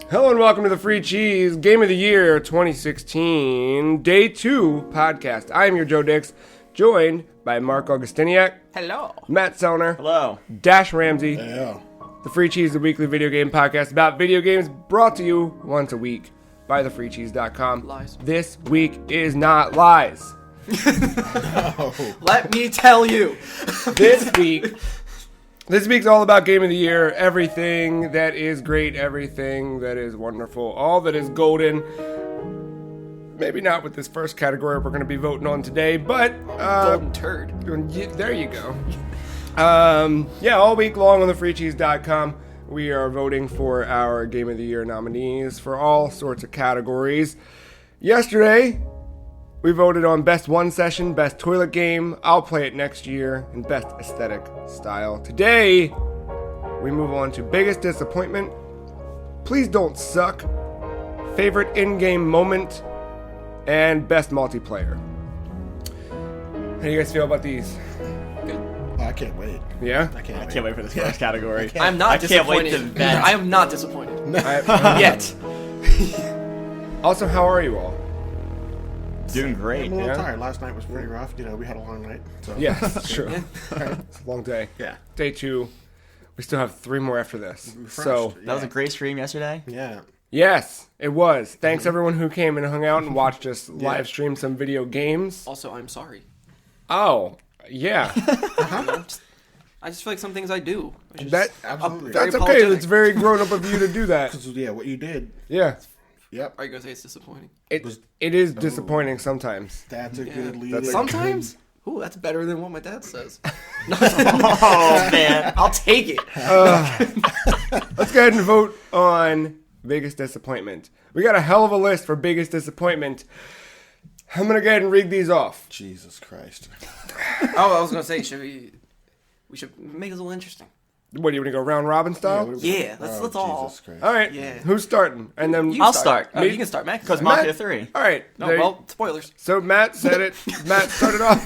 Hello and welcome to the Free Cheese Game of the Year 2016 Day 2 podcast. I am your Joe Dix, joined by Marc Augustiniak. Hello. Matt Sellner. Hello. Dashe Ramsey. Yeah. The Free Cheese, the weekly video game podcast about video games, brought to you once a week by thefreecheese.com. Lies. This week is not lies. No. Let me tell you. This week's all about Game of the Year. Everything that is great, everything that is wonderful, all that is golden. Maybe not with this first category we're going to be voting on today, but Golden turd. there you go. All week long on thefreecheese.com, we are voting for our Game of the Year nominees for all sorts of categories. Yesterday, we voted on Best One Session, Best Toilet Game, I'll Play It Next Year, and Best Aesthetic Style. Today, we move on to Biggest Disappointment, Please Don't Suck, Favorite In-Game Moment, and Best Multiplayer. How do you guys feel about these? I can't wait. Yeah? I can't Can't wait for this first category. I'm not I can't wait disappointed. to vent. I am not disappointed. Yet. Yet. Also, how are you all? Doing great. I'm a little Yeah? tired. Last night was pretty rough. You know, we had a long night. So. Yeah, that's true. It's a long day. Yeah. Day 2. We still have 3 more after this. Refreshed. So, That was a great stream yesterday. Yeah. yes, it was. Thanks everyone who came and hung out and watched us live stream some video games. Also, I'm sorry. Oh, yeah. I just feel like some things I do. I just- That Absolutely. that's Very okay. apologetic. It's very grown up of you to do that. Yeah, what you did. Yeah. Yep. Are you going to say it's disappointing? It is disappointing sometimes. That's a good lead. That's- Sometimes? Ooh, that's better than what my dad says. Oh, man. I'll take it. Let's go ahead and vote on biggest disappointment. We got a hell of a list for biggest disappointment. I'm gonna go ahead and read these off. Jesus Christ. Oh, I was going to say, we should make this a little interesting. What, do you want to go round robin style? Yeah, let's all- Jesus Christ. All right. Yeah. Who's starting? And then You I'll start. Oh, you can start, Matt. Because Matt. Mafia 3. All right. No, there- well, spoilers. So Matt said it. Matt started off.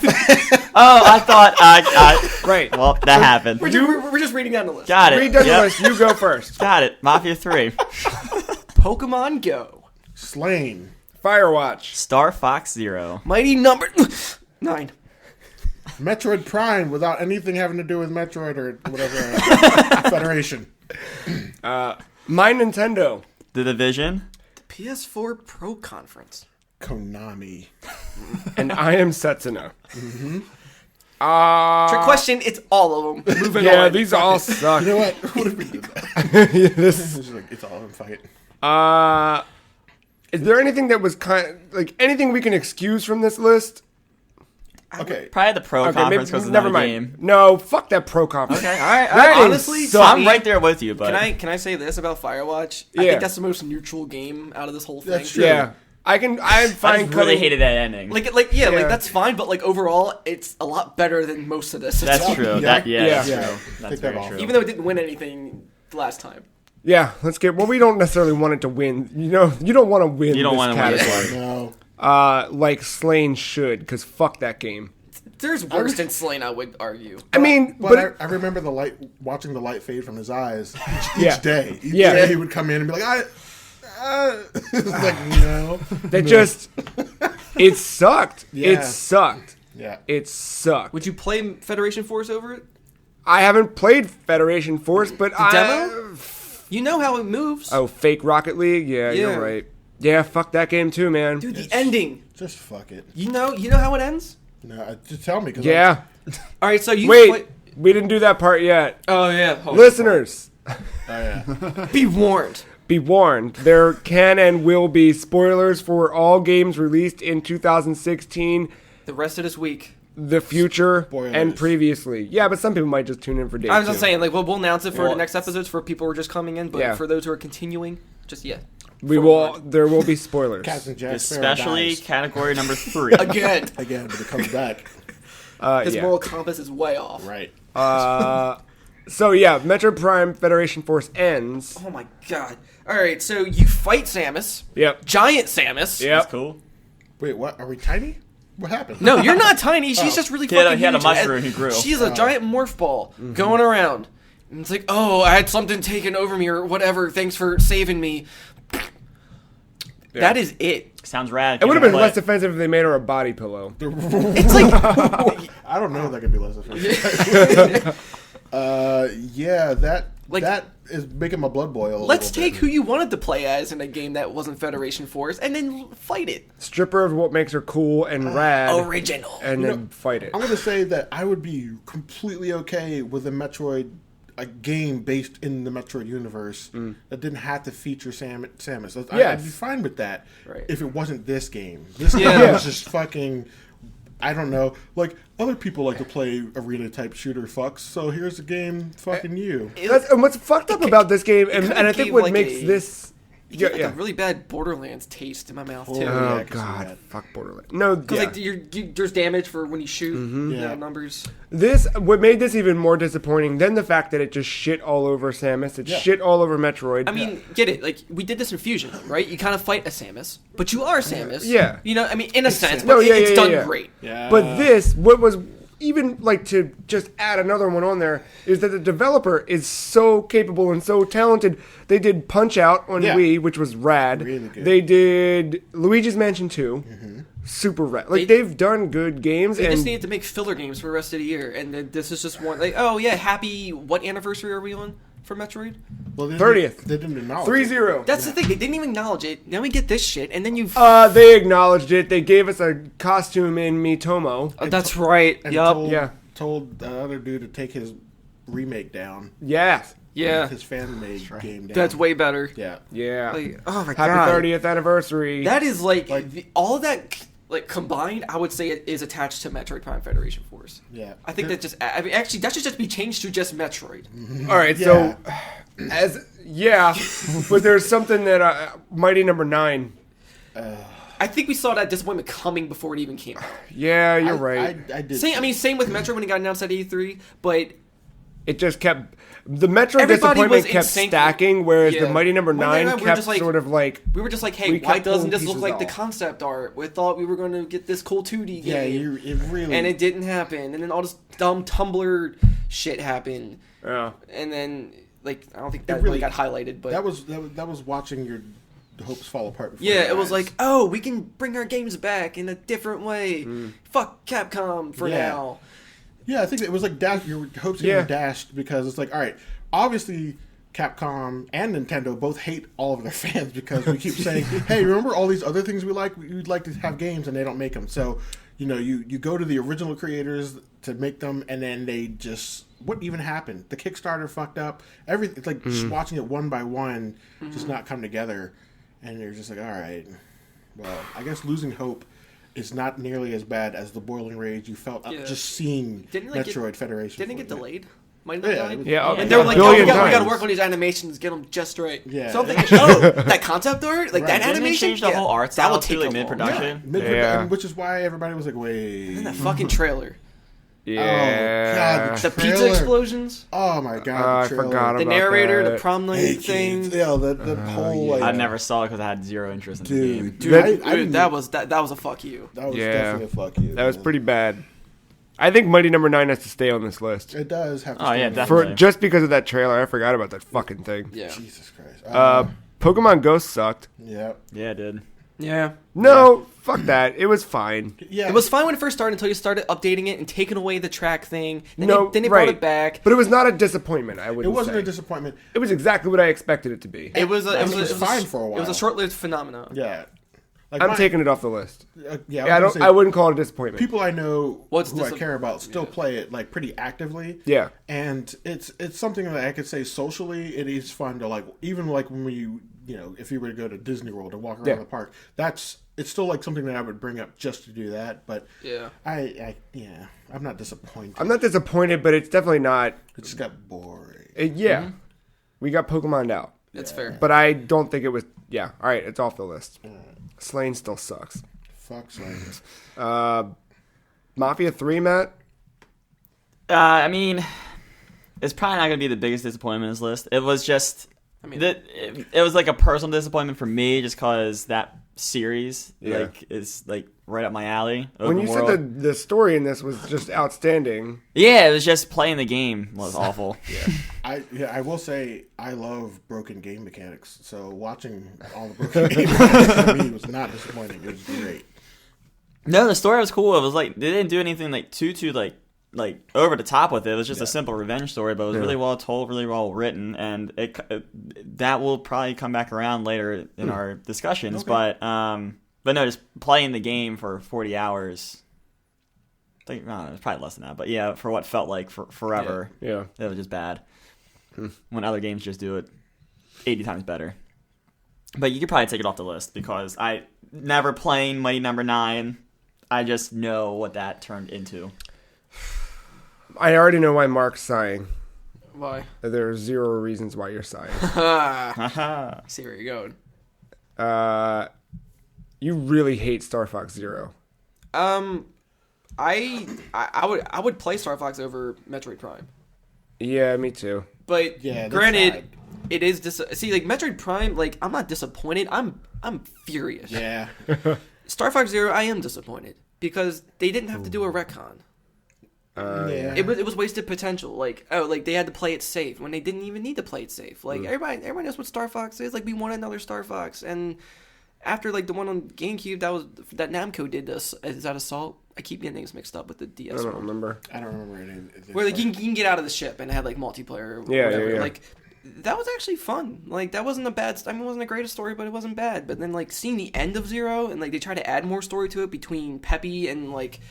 Oh, I thought I Right. well, that happened. We're just reading down the list. Got it. Read down the Yep. list. You go first. Got it. Mafia 3. Pokemon Go. Slain. Firewatch. Star Fox Zero. Mighty number 9. Metroid Prime without anything having to do with Metroid or whatever. Federation. My Nintendo. The Division. PS4 Pro Conference. Konami. And I am Setsuna. Trick question, it's all of them. Moving Yeah, on. these all suck. You know what? What if we did that? This It's like, it's all in fight. is there anything that was anything we can excuse from this list? Okay. Probably the Pro Conference because it's never another mind. game. No, fuck that Pro Conference. Okay, all right. That game honestly, sucked. I'm right there with you, but Can I say this about Firewatch? I Yeah. think that's the most neutral game out of this whole thing. That's true. Yeah, I'm I fine. just really hated that ending. Yeah, Yeah. that's fine, but overall, it's a lot better than most of this. That's true. That's Yeah. true. Yeah. That's Take that very off. true. Even though it didn't win anything last time. Yeah, let's get. Well, we don't necessarily want it to win. You don't want to win. You don't want to win this category. No. Like Slain should, because fuck that game. There's worse than Slain, I would argue. I mean, But I remember watching the light fade from his eyes Yeah. each day. Each Yeah. day he would come in and be like, it's like, no. that just it sucked. Yeah. It sucked. Yeah. It sucked. Would you play Federation Force over it? I haven't played Federation Force, but demo? You know how it moves. Oh, fake Rocket League? Yeah, Yeah. you're right. Yeah, fuck that game too, man. Dude, the ending. Just fuck it. You know how it ends? No, just tell me. Cause Yeah. All right, so you Wait, we didn't do that part yet. Oh yeah, Listeners, Oh, yeah. be warned. be warned. There can and will be spoilers for all games released in 2016, The rest of this week. the future, Spoilers. and previously. Yeah, but some people might just tune in for day I was two. just saying, we'll announce it for Well, the next episodes for people who are just coming in, but Yeah. for those who are continuing, just There will be spoilers. Captain Jack Sparrow Especially dies. category number 3. again. Again, but it comes back. His Yeah. moral compass is way off. Right. So yeah, Metro Prime Federation Force ends. Oh my god. All right, so you fight Samus, Yep. giant Samus. Yep. That's cool. Wait, what? Are we tiny? What happened? No, you're not tiny. She's just really He had a- fucking he had a huge. mushroom, he grew. She's a giant morph ball going around. And it's like, oh, I had something taken over me or whatever. Thanks for saving me. That is it. Sounds rad. It would have been less offensive if they made her a body pillow. It's like I don't know if that could be less offensive. Yeah, that is making my blood boil. Let's take who you wanted to play as in a game that wasn't Federation Force and then fight it. Strip her of what makes her cool and rad. Original. And then fight it. I'm going to say that I would be completely okay with a game based in the Metroid universe that didn't have to feature Samus. I'd be fine with that if it wasn't this game. This game was just fucking... I don't know. Like, other people like to play arena-type shooter fucks, so here's a game fucking you. And what's fucked up about this game, and I think what makes this... a really bad Borderlands taste in my mouth, too. Oh, God. Fuck Borderlands. No, because there's damage for when you shoot numbers. What made this even more disappointing than the fact that it just shit all over Samus, it shit all over Metroid. I mean, get it. Like, we did this in Fusion, right? You kind of fight a Samus, but you are Samus. Yeah. You know, I mean, in a sense, but it's done great. Yeah. But this, what was... Even like to just add another one on there is that the developer is so capable and so talented. They did Punch Out on Wii, which was rad. Really good. They did Luigi's Mansion 2, super rad. Like they've done good games. They just needed to make filler games for the rest of the year, and then this is just one. Like, oh yeah, happy. What anniversary are we on for Metroid? Well, 30th. They didn't acknowledge 3-0. That's the thing. They didn't even acknowledge it. Now we get this shit, and then you. They acknowledged it. They gave us a costume in Miitomo. That's right. And told the other dude to take his remake down. Yes. Yeah. His fan-made game down. That's way better. Yeah. Yeah. Like, oh my god. Happy 30th anniversary. That is all of that combined. I would say it is attached to Metroid Prime Federation Force. Yeah. I think actually that should just be changed to just Metroid. All right. So but there's something that Mighty Number 9. I think we saw that disappointment coming before it even came out. Yeah, you're right. I did. Same with Metroid when it got announced at E3, but it just kept the Metroid disappointment kept stacking, whereas the Mighty Number 9 kept sort of like we were just like, hey, why doesn't this look like the concept art? We thought we were going to get this cool 2D game, it really, and it didn't happen, and then all this dumb Tumblr shit happened, and then I don't think that really got highlighted, but that was watching your hopes fall apart. It was like, oh, we can bring our games back in a different way. Fuck Capcom for now. Yeah, I think it was like your hopes were dashed because it's like, all right, obviously Capcom and Nintendo both hate all of their fans because we keep saying, hey, remember all these other things we like? We'd like to have games and they don't make them. So, you go to the original creators to make them and then they just, what even happened? The Kickstarter fucked up. Everything. It's like just watching it one by one just not come together. And you're just like, all right, well, I guess losing hope is not nearly as bad as the boiling rage you felt just seeing Metroid Federation. Didn't it get delayed? And they were like, oh, we got to work on these animations, get them just right. Yeah. So I'm thinking, that concept art, that animation, change the whole art style that would take mid-production. Which is why everybody was like, wait. And that fucking trailer. Yeah. Oh, God, the pizza explosions. Oh, my God. I forgot about the narrator, that. the prom night thing. Yeah, the whole, I never saw it because I had zero interest in the game. Dude, that was a fuck you. That was definitely a fuck you. That was pretty bad. I think Mighty Number 9 has to stay on this list. It does have to stay. Oh, yeah, definitely. Just because of that trailer, I forgot about that fucking thing. Yeah. Jesus Christ. Pokemon Ghost sucked. Yeah. Yeah, it did. Yeah. No, fuck that. It was fine. Yeah. It was fine when it first started until you started updating it and taking away the track thing. Then they brought it back. But it was not a disappointment, I wouldn't say. It wasn't a disappointment. It was exactly what I expected it to be. It was fine for a while. It was a short-lived phenomenon. Yeah. I'm taking it off the list. I I wouldn't call it a disappointment. People I know who I care about still play it pretty actively. Yeah. And it's something that I could say socially it is fun to even when we if you were to go to Disney World and walk around the park, it's still something that I would bring up just to do that. But I'm not disappointed. I'm not disappointed, but it's definitely not. It just got boring. We got Pokemon out. That's fair. But I don't think it was. Yeah. All right, it's off the list. Slain still sucks. Fuck Slain. Mafia 3, Matt? I mean, it's probably not going to be the biggest disappointment on this list. It was just... it was like a personal disappointment for me just because that series. Like is like right up my alley. When you said the story in this was just outstanding. Yeah, it was just playing the game was awful. I will say I love broken game mechanics. So watching all the broken game mechanics for me was not disappointing. It was great. No, the story was cool. It was like they didn't do anything like too like over the top with it. It was just a simple revenge story, but it was really well told, really well written, and that will probably come back around later in our discussions. Okay. But no, just playing the game for 40 hours. I think it's probably less than that, but yeah, for what felt like forever. Yeah, it was just bad. When other games just do it 80 times better. But you could probably take it off the list because I never playing Mighty Number 9. I just know what that turned into. I already know why Mark's sighing. Why? There are 0 reasons why you're sighing. See where you're going. You really hate Star Fox Zero. I would play Star Fox over Metroid Prime. Yeah, me too. But granted, it is see, like Metroid Prime, like I'm not disappointed. I'm furious. Yeah. Star Fox Zero, I am disappointed because they didn't have to do a retcon. It was wasted potential. Like they had to play it safe when they didn't even need to play it safe. Like everybody knows what Star Fox is. Like we want another Star Fox, and after like the one on GameCube that Namco did this. Is that Assault? I keep getting things mixed up with the DS. I don't remember any. Where like you can get out of the ship and have like multiplayer. Or whatever. Yeah. Like that was actually fun. Like that wasn't a bad. I mean, it wasn't the greatest story, but it wasn't bad. But then like seeing the end of Zero and like they try to add more story to it between Peppy and like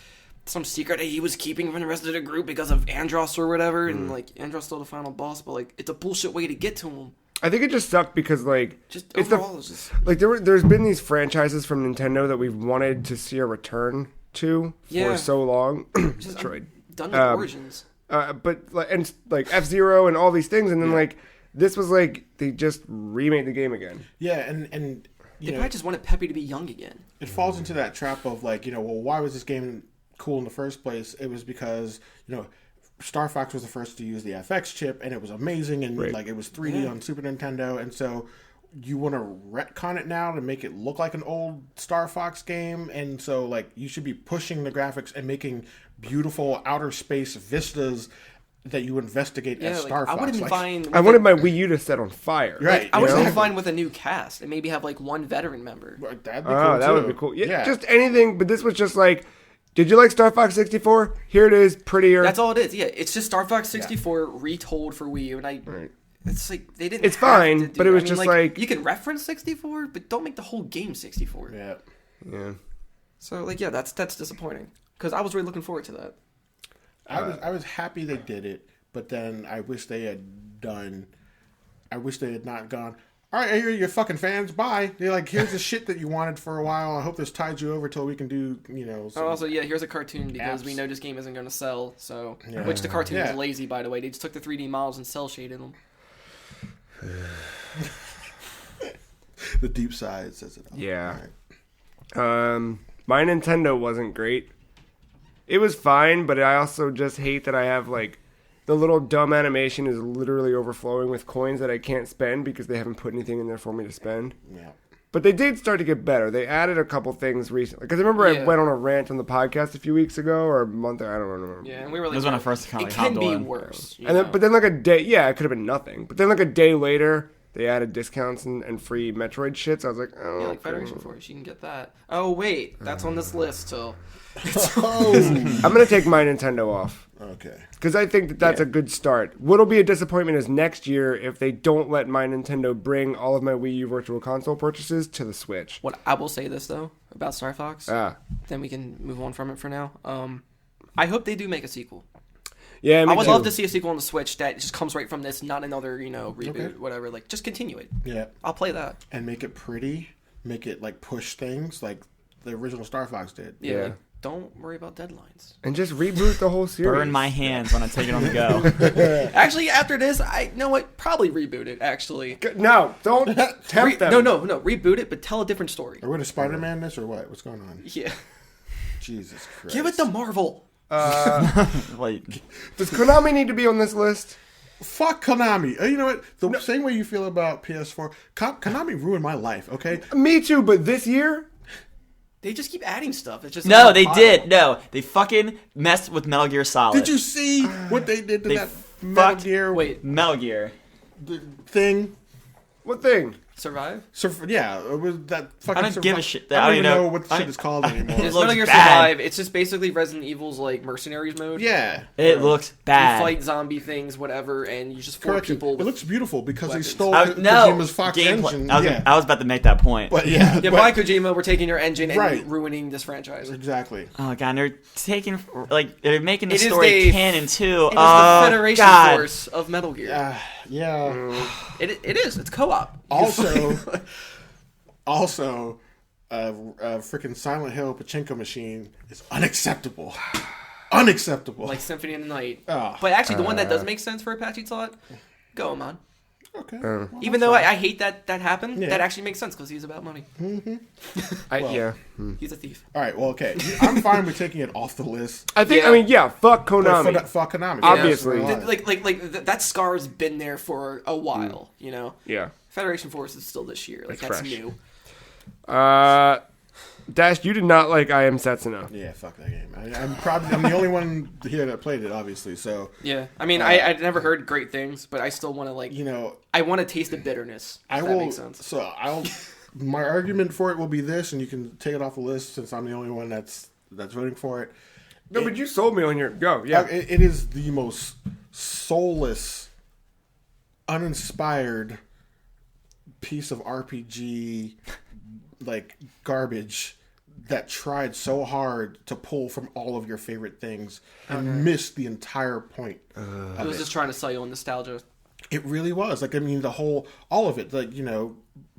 some secret that he was keeping from the rest of the group because of Andros or whatever, and like Andros still the final boss, but like it's a bullshit way to get to him. I think it just sucked because like just overall it's just like there's been these franchises from Nintendo that we've wanted to see a return to for so long. Metroid. Done with Origins. But like and like F-Zero and all these things, and then like this was like they just remade the game again. Yeah, and they probably just wanted Peppy to be young again. It falls into that trap of like well, why was this game cool in the first place? It was because Star Fox was the first to use the FX chip, and it was amazing, and like it was 3D on Super Nintendo, and so you want to retcon it now to make it look like an old Star Fox game, and so like you should be pushing the graphics and making beautiful outer space vistas that you investigate as Star Fox. I wanted my Wii U to set on fire. Right. I would be fine with a new cast and maybe have like one veteran member. That'd be cool. That would be cool. Yeah, just anything. But this was just like, did you like Star Fox 64? Here it is, prettier. That's all it is. Yeah, it's just Star Fox 64 retold for Wii U, and it's like they didn't. It's fine, but it was just like you can reference 64, but don't make the whole game 64. Yeah. So like that's disappointing because I was really looking forward to that. I was happy they did it, but then I wish they had not gone. All right, you're fucking fans. Bye. They're like, here's the shit that you wanted for a while. I hope this tied you over till we can do, Also, here's a cartoon because we know this game isn't going to sell. So, which the cartoon is lazy, by the way. They just took the 3D models and cell shaded them. The deep side says it all. Yeah. Right. My Nintendo wasn't great. It was fine, but I also just hate that I have like the little dumb animation is literally overflowing with coins that I can't spend because they haven't put anything in there for me to spend. Yeah. But they did start to get better. They added a couple things recently. Because I remember I went on a rant on the podcast a few weeks ago or a month. I don't remember. Yeah, and we were like, this was when I first kind of it can be worse. But then like a day, it could have been nothing. But then like a day later, they added discounts and free Metroid shit. So I was like, oh. Yeah, like Federation Force, you can get that. Oh wait, that's on this list till. I'm gonna take my Nintendo off. Okay. Because I think that's a good start. What'll be a disappointment is next year if they don't let my Nintendo bring all of my Wii U Virtual Console purchases to the Switch. What I will say this though about Star Fox, then we can move on from it for now. I hope they do make a sequel. Yeah, I would love to see a sequel on the Switch that just comes right from this, not another reboot, whatever. Like just continue it. Yeah, I'll play that and make it pretty. Make it like push things like the original Star Fox did. Yeah. Like, don't worry about deadlines. And just reboot the whole series. Burn my hands when I take it on the go. Actually, after this, probably reboot it, actually. No, don't tempt them. No, reboot it, but tell a different story. Are we to Spider-Man this or what? What's going on? Yeah. Jesus Christ. Give it to Marvel. Wait. Does Konami need to be on this list? Fuck Konami. You know what? The same way you feel about PS4, Konami ruined my life. Okay. Me too. But this year, they just keep adding stuff. It's just no, they did. No, they fucking messed with Metal Gear Solid. Did you see what they did to that Metal Gear? Wait, Metal Gear. The thing. What thing? Survive? Yeah, it was that fucking. I don't give a shit. I don't even know what the shit is called anymore. It's Metal Gear Survive. It's just basically Resident Evil's like mercenaries mode. Yeah, it looks bad. You fight zombie things, whatever, and you just force people. It looks beautiful because they stole no Kojima's Fox gameplay. engine. I was about to make that point. But yeah, by Kojima, we're taking your engine and ruining this franchise. Exactly. Oh god, they're making the story canon too. It is the Federation Force of Metal Gear. Yeah. It is. It's co-op. Also, freaking Silent Hill pachinko machine is unacceptable. Unacceptable. Like Symphony of the Night. But actually, the one that does make sense for Apache slot, Goemon. Okay. Even though I hate that happened, that actually makes sense because he's about money. Mm-hmm. He's a thief. All right, well, okay. I'm fine with taking it off the list. I think, fuck Konami. Fuck Konami. Obviously. Like that scar's been there for a while, you know? Yeah. Federation Force is still this year. Like, that's new. Dash, you did not like I Am Setsuna. Yeah, fuck that game. I'm the only one here that played it, obviously. So yeah, I mean, I'd never heard great things, but I still want to I want to taste the bitterness. That makes sense. So my argument for it will be this, and you can take it off the list since I'm the only one that's voting for it. No, but you sold me on your go. Yeah, it is the most soulless, uninspired piece of RPG like garbage that tried so hard to pull from all of your favorite things and missed the entire point. It was just trying to sell you on nostalgia. It really was. Like, I mean, all of it, like,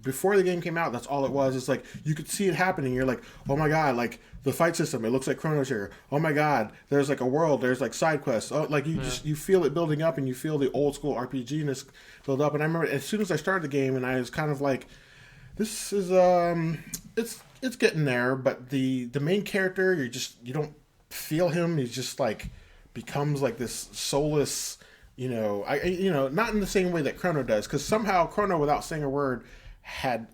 before the game came out, that's all it was. It's like, you could see it happening. You're like, oh my God, like, the fight system, it looks like Chrono Trigger. Oh my God, there's like a world, there's like side quests. Oh, like, you feel it building up and you feel the old school RPG-ness build up. And I remember as soon as I started the game and I was kind of like, this is, it's getting there, but the main character, you don't feel him. He's just like, becomes like this soulless, not in the same way that Chrono does, because somehow Chrono, without saying a word, had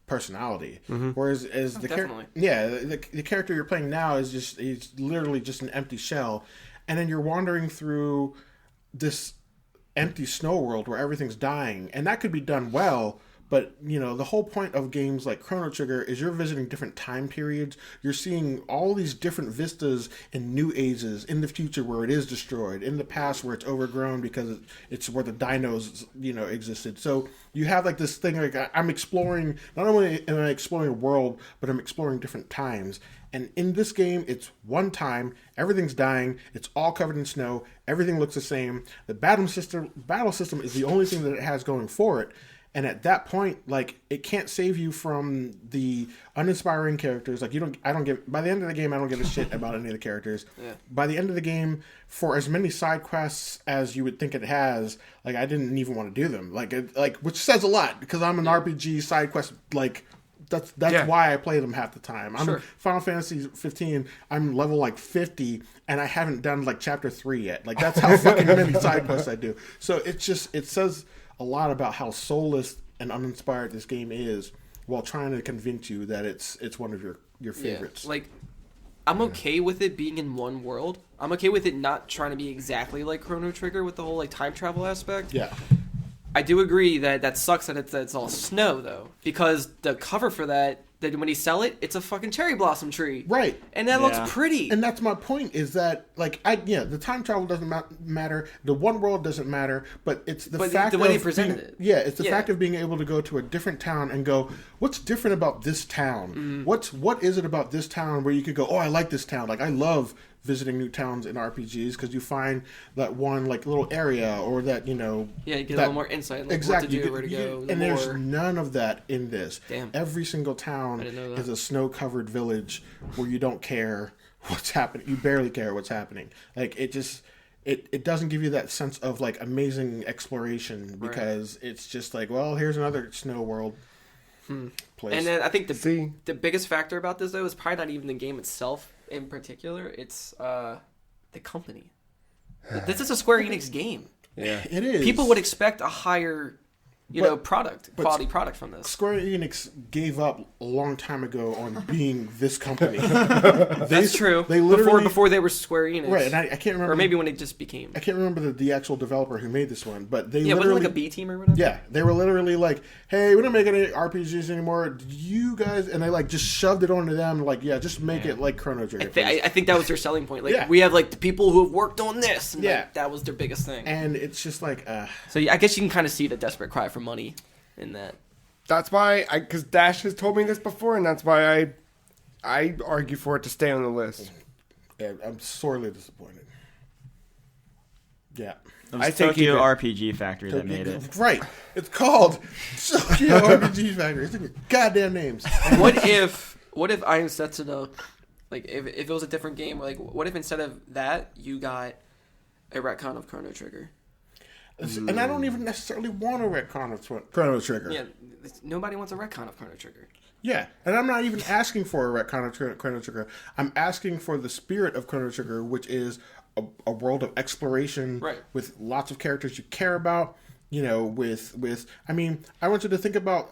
personality. Mm-hmm. Whereas the character you're playing now he's literally just an empty shell, and then you're wandering through this empty snow world where everything's dying, and that could be done well. But, the whole point of games like Chrono Trigger is you're visiting different time periods. You're seeing all these different vistas in new ages, in the future where it is destroyed, in the past where it's overgrown because it's where the dinos, existed. So you have like this thing, like I'm exploring, not only am I exploring a world, but I'm exploring different times. And in this game, it's one time, everything's dying, it's all covered in snow, everything looks the same. The battle system is the only thing that it has going for it. And at that point, like, it can't save you from the uninspiring characters. Like, by the end of the game, I don't give a shit about any of the characters. Yeah. By the end of the game, for as many side quests as you would think it has, like, I didn't even want to do them. Which says a lot, because I'm an RPG side quest, like, that's why I play them half the time. I'm Final Fantasy 15, I'm level, like, 50, and I haven't done, like, chapter 3 yet. Like, that's how fucking many side quests I do. So it says a lot about how soulless and uninspired this game is, while trying to convince you that it's one of your favorites. Yeah, like, I'm okay with it being in one world. I'm okay with it not trying to be exactly like Chrono Trigger with the whole like time travel aspect. Yeah. I do agree that sucks that it's all snow though, because the cover for that when you sell it, it's a fucking cherry blossom tree. Right. And that looks pretty. And that's my point, is that, like, the time travel doesn't matter, the one world doesn't matter, but it's the fact the way they presented it. Yeah, it's the fact of being able to go to a different town and go, what's different about this town? Mm-hmm. What is it about this town where you could go, oh, I like this town. Like, I love visiting new towns in RPGs because you find that one like little area or that you get a little more insight, like exactly what to do, where to go, and there's none of that in this. Damn. Every single town is a snow-covered village where you don't care what's happening. You barely care what's happening. Like it just it doesn't give you that sense of like amazing exploration because it's just like, well, here's another snow world. Place. And then I think the biggest factor about this though is probably not even the game itself in particular. It's the company. This is a Square Enix game. Yeah, it is. People would expect a higher, quality product from this. Square Enix gave up a long time ago on being this company. That's true. They literally before they were Square Enix, right? And I can't remember, or maybe when it just became. I can't remember the actual developer who made this one, but they wasn't literally like a B team or whatever. Yeah, they were literally like, "Hey, we don't make any RPGs anymore. Did you guys?" And they like just shoved it onto them, like, "Yeah, just make it like Chrono Trigger." I think that was their selling point. Like we have like the people who have worked on this. And, yeah, like, that was their biggest thing. And it's just like, so I guess you can kind of see the desperate cry for money in that. That's why because Dashe has told me this before, and that's why I argue for it to stay on the list. Yeah, I'm sorely disappointed. Yeah. It was Tokyo RPG Factory that made it. Right. It's called Tokyo RPG Factory. It's in your goddamn names. What if Iron Setsuno, like if it was a different game, like what if instead of that you got a retcon of Chrono Trigger? And I don't even necessarily want a retcon of Chrono Trigger. Yeah, nobody wants a retcon of Chrono Trigger. Yeah, and I'm not even asking for a retcon of Chrono Trigger. I'm asking for the spirit of Chrono Trigger, which is a world of exploration with lots of characters you care about. I mean, I want you to think about,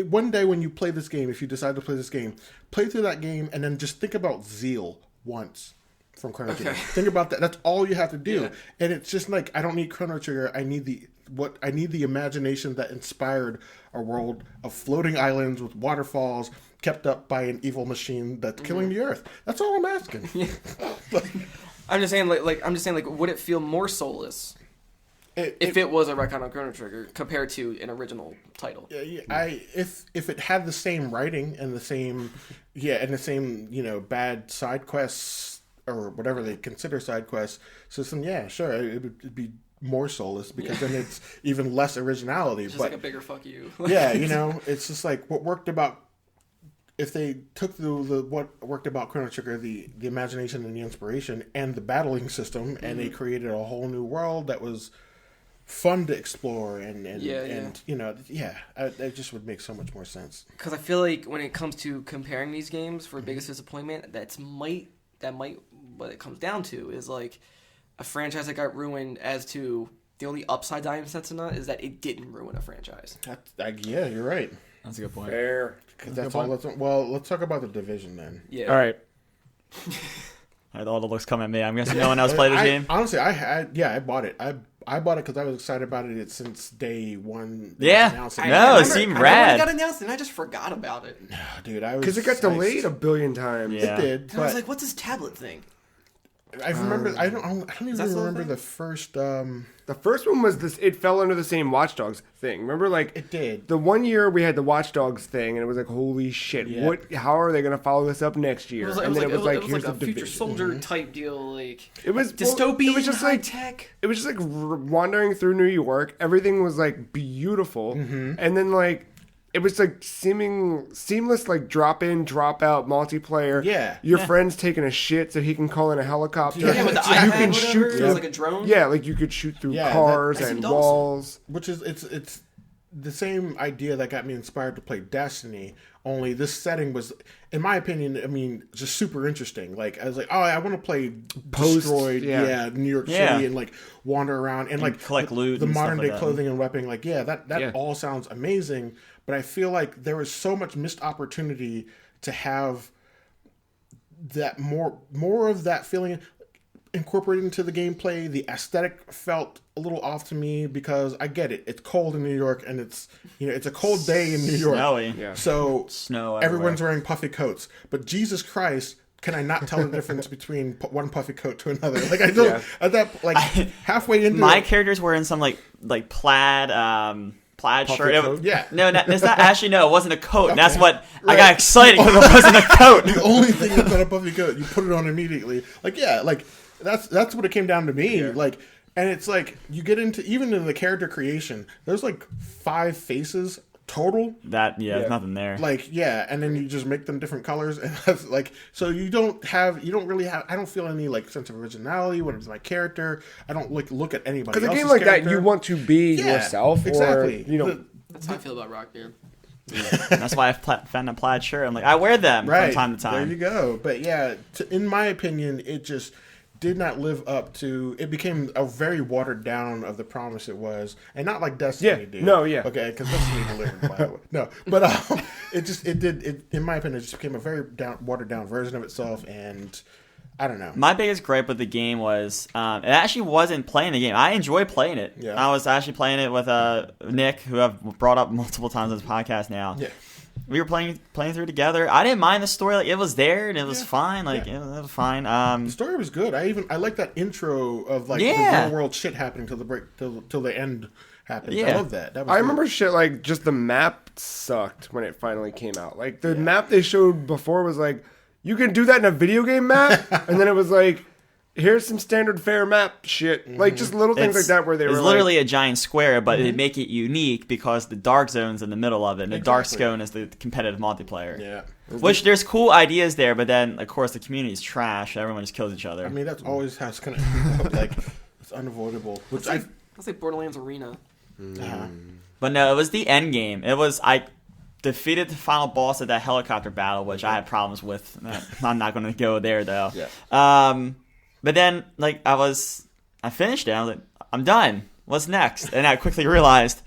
one day when you play this game, if you decide to play this game, play through that game and then just think about Zeal once. From Chrono Trigger. Think about that. That's all you have to do. Yeah. And it's just like, I don't need Chrono Trigger. I need the imagination that inspired a world of floating islands with waterfalls kept up by an evil machine that's killing the earth. That's all I'm asking. Yeah. I'm just saying would it feel more soulless if it was a retcon of Chrono Trigger compared to an original title? If it had the same writing and the same bad side quests or whatever they consider side quests system, sure, it'd be more soulless because then it's even less originality. Just like a bigger fuck you. It's just like what worked about, if they took what worked about Chrono Trigger, the imagination and the inspiration and the battling system, and they created a whole new world that was fun to explore it just would make so much more sense. Because I feel like when it comes to comparing these games for biggest disappointment, that might what it comes down to is like a franchise that got ruined. As to the only upside to Iron Setsuna is that it didn't ruin a franchise. You're right. That's a good point. Fair. That's all. Let's talk about the Division then. Yeah. All right. All the looks come at me. I'm guessing no one else played this game. Honestly, I bought it. I bought it because I was excited about it since day one. Yeah. It seemed rad. It got announced and I just forgot about it. No, dude, because it got delayed a billion times. Yeah. It did. And I was like, "What's this tablet thing?" I remember. I don't even remember the first. The first one was this. It fell under the same Watch Dogs thing. Remember, like it did. The one year we had the Watch Dogs thing, and it was like, holy shit! Yeah. How are they going to follow this up next year? It was like a Future Soldier type deal. Like it was dystopian. It was just high tech. It was just like wandering through New York. Everything was like beautiful, and then like. It was like seamless, like drop in, drop out multiplayer. Yeah, your friend's taking a shit, so he can call in a helicopter. Yeah, with the iPad, you can shoot through. It was like a drone. Yeah, like you could shoot through cars and walls. Awesome. Which is it's the same idea that got me inspired to play Destiny. Only this setting was, in my opinion, just super interesting. Like I was like, I want to play destroyed, New York City and like wander around and like collect loot, the modern day like clothing and weapon. Like that all sounds amazing. But I feel like there was so much missed opportunity to have that more of that feeling incorporated into the gameplay. The aesthetic felt a little off to me because I get it. It's cold in New York and it's a cold day in New York. Snowy. Yeah. So snow everyone's wearing puffy coats. But Jesus Christ, can I not tell the difference between one puffy coat to another? Like I don't at that halfway into my character's wearing some like plaid puffy shirt. Coat? No, it's not. Actually, no, it wasn't a coat. And that's what I got excited because it wasn't a coat. The only thing that's not a puffy coat, you put it on immediately. That's what it came down to me. Yeah. Like, and it's like you get into even in the character creation. There's like 5 faces total. There's nothing there. Like, and then you just make them different colors, and that's like, so you don't really have. I don't feel any like sense of originality. What is my character? I don't look at anybody. Because a game like that, you want to be yourself. Exactly. Or, that's how I feel about Rock Band. That's why I found a plaid shirt. I'm like, I wear them from time to time. There you go. But in my opinion, it just did not live up to. It became a very watered down of the promise it was, and not like Destiny did. No, yeah. Okay, because Destiny delivered, by the way. No, but it in my opinion, it just became a very watered down version of itself, and I don't know. My biggest gripe with the game was it actually wasn't playing the game. I enjoy playing it. Yeah. I was actually playing it with Nick, who I've brought up multiple times on this podcast now. Yeah. We were playing through together. I didn't mind the story. Like, it was there and it was fine. Like, it was fine. The story was good. I like that intro of like the real world shit happening till the end happens. Yeah. I love that. That was I good. remember shit like just the map sucked when it finally came out. Like the map they showed before was like, you can do that in a video game map, and then it was like, here's some standard fare map shit. Like just little things like that where they were It's literally a giant square, but they make it unique because the dark zone's in the middle of it, and the dark zone is the competitive multiplayer. Yeah. Which there's cool ideas there, but then of course the community is trash. Everyone just kills each other. I mean, that's always how it's gonna end. Like it's unavoidable. Which That's like Borderlands Arena. But no, it was the end game. I defeated the final boss of that helicopter battle, which I had problems with. I'm not going to go there though. Yeah. But then, like, I finished it. I was like, I'm done. What's next? And I quickly realized,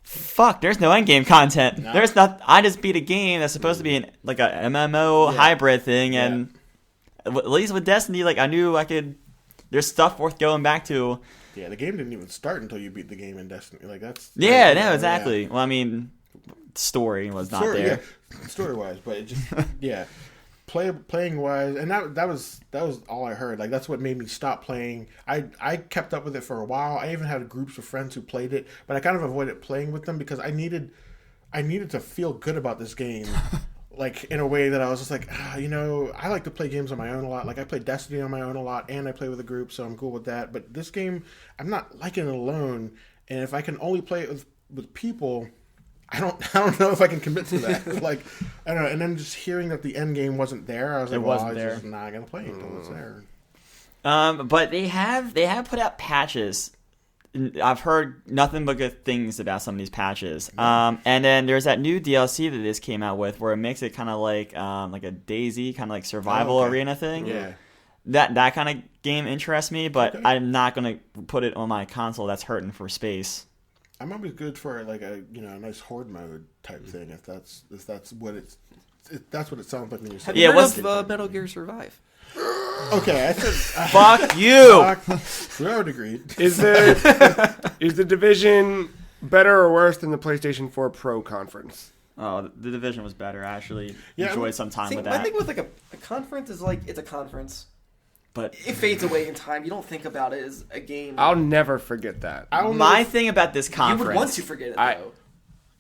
fuck, there's no endgame content. No. There's not. I just beat a game that's supposed to be like a MMO hybrid thing, and at least with Destiny, like, I knew I could. There's stuff worth going back to. Yeah, the game didn't even start until you beat the game in Destiny. Like that's. Yeah, no, exactly. Yeah. Well, I mean, story was not there. Yeah, story wise, but it just playing wise, and that was all I heard. Like that's what made me stop playing. I kept up with it for a while. I even had groups of friends who played it, but I kind of avoided playing with them because I needed to feel good about this game. Like in a way that I was just like, I like to play games on my own a lot. Like I play Destiny on my own a lot, and I play with a group, so I'm cool with that. But this game, I'm not liking it alone. And if I can only play it with people, I don't know if I can commit to that. Like I don't know. And then just hearing that the end game wasn't there, I was like, I was just not gonna play it until it's there. But they have put out patches. I've heard nothing but good things about some of these patches. And then there's that new DLC that this came out with, where it makes it kind of like a DayZ kind of like survival arena thing. Yeah. That kind of game interests me, but I'm not gonna put it on my console. That's hurting for space. I'm always good for like a nice horde mode type thing if that's what that's what it sounds like when you say. Have you heard of Metal Gear Survive? Okay, I said fuck you. We already agreed. Is the Division better or worse than the PlayStation 4 Pro conference? Oh, the Division was better. I actually enjoyed some time with that. My thing with like a conference is like it's a conference. But it fades away in time. You don't think about it as a game. I'll never forget that. My thing about this conference... You would want to forget it, though.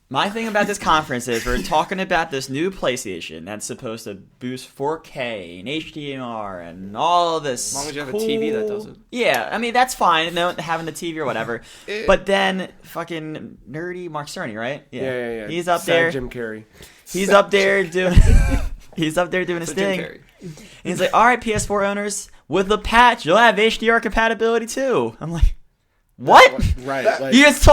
My thing about this conference is we're talking about this new PlayStation that's supposed to boost 4K and HDMI and all of this. As long as you have a TV that does it. Yeah, I mean, that's fine, having the TV or whatever. But then fucking nerdy Marc Cerny, right? Yeah. He's up there. Jim Carrey. He's up there doing... He's up there doing his thing. And he's like, all right, PS4 owners, with the patch, you'll have HDR compatibility too. I'm like, what? Right. Like, You just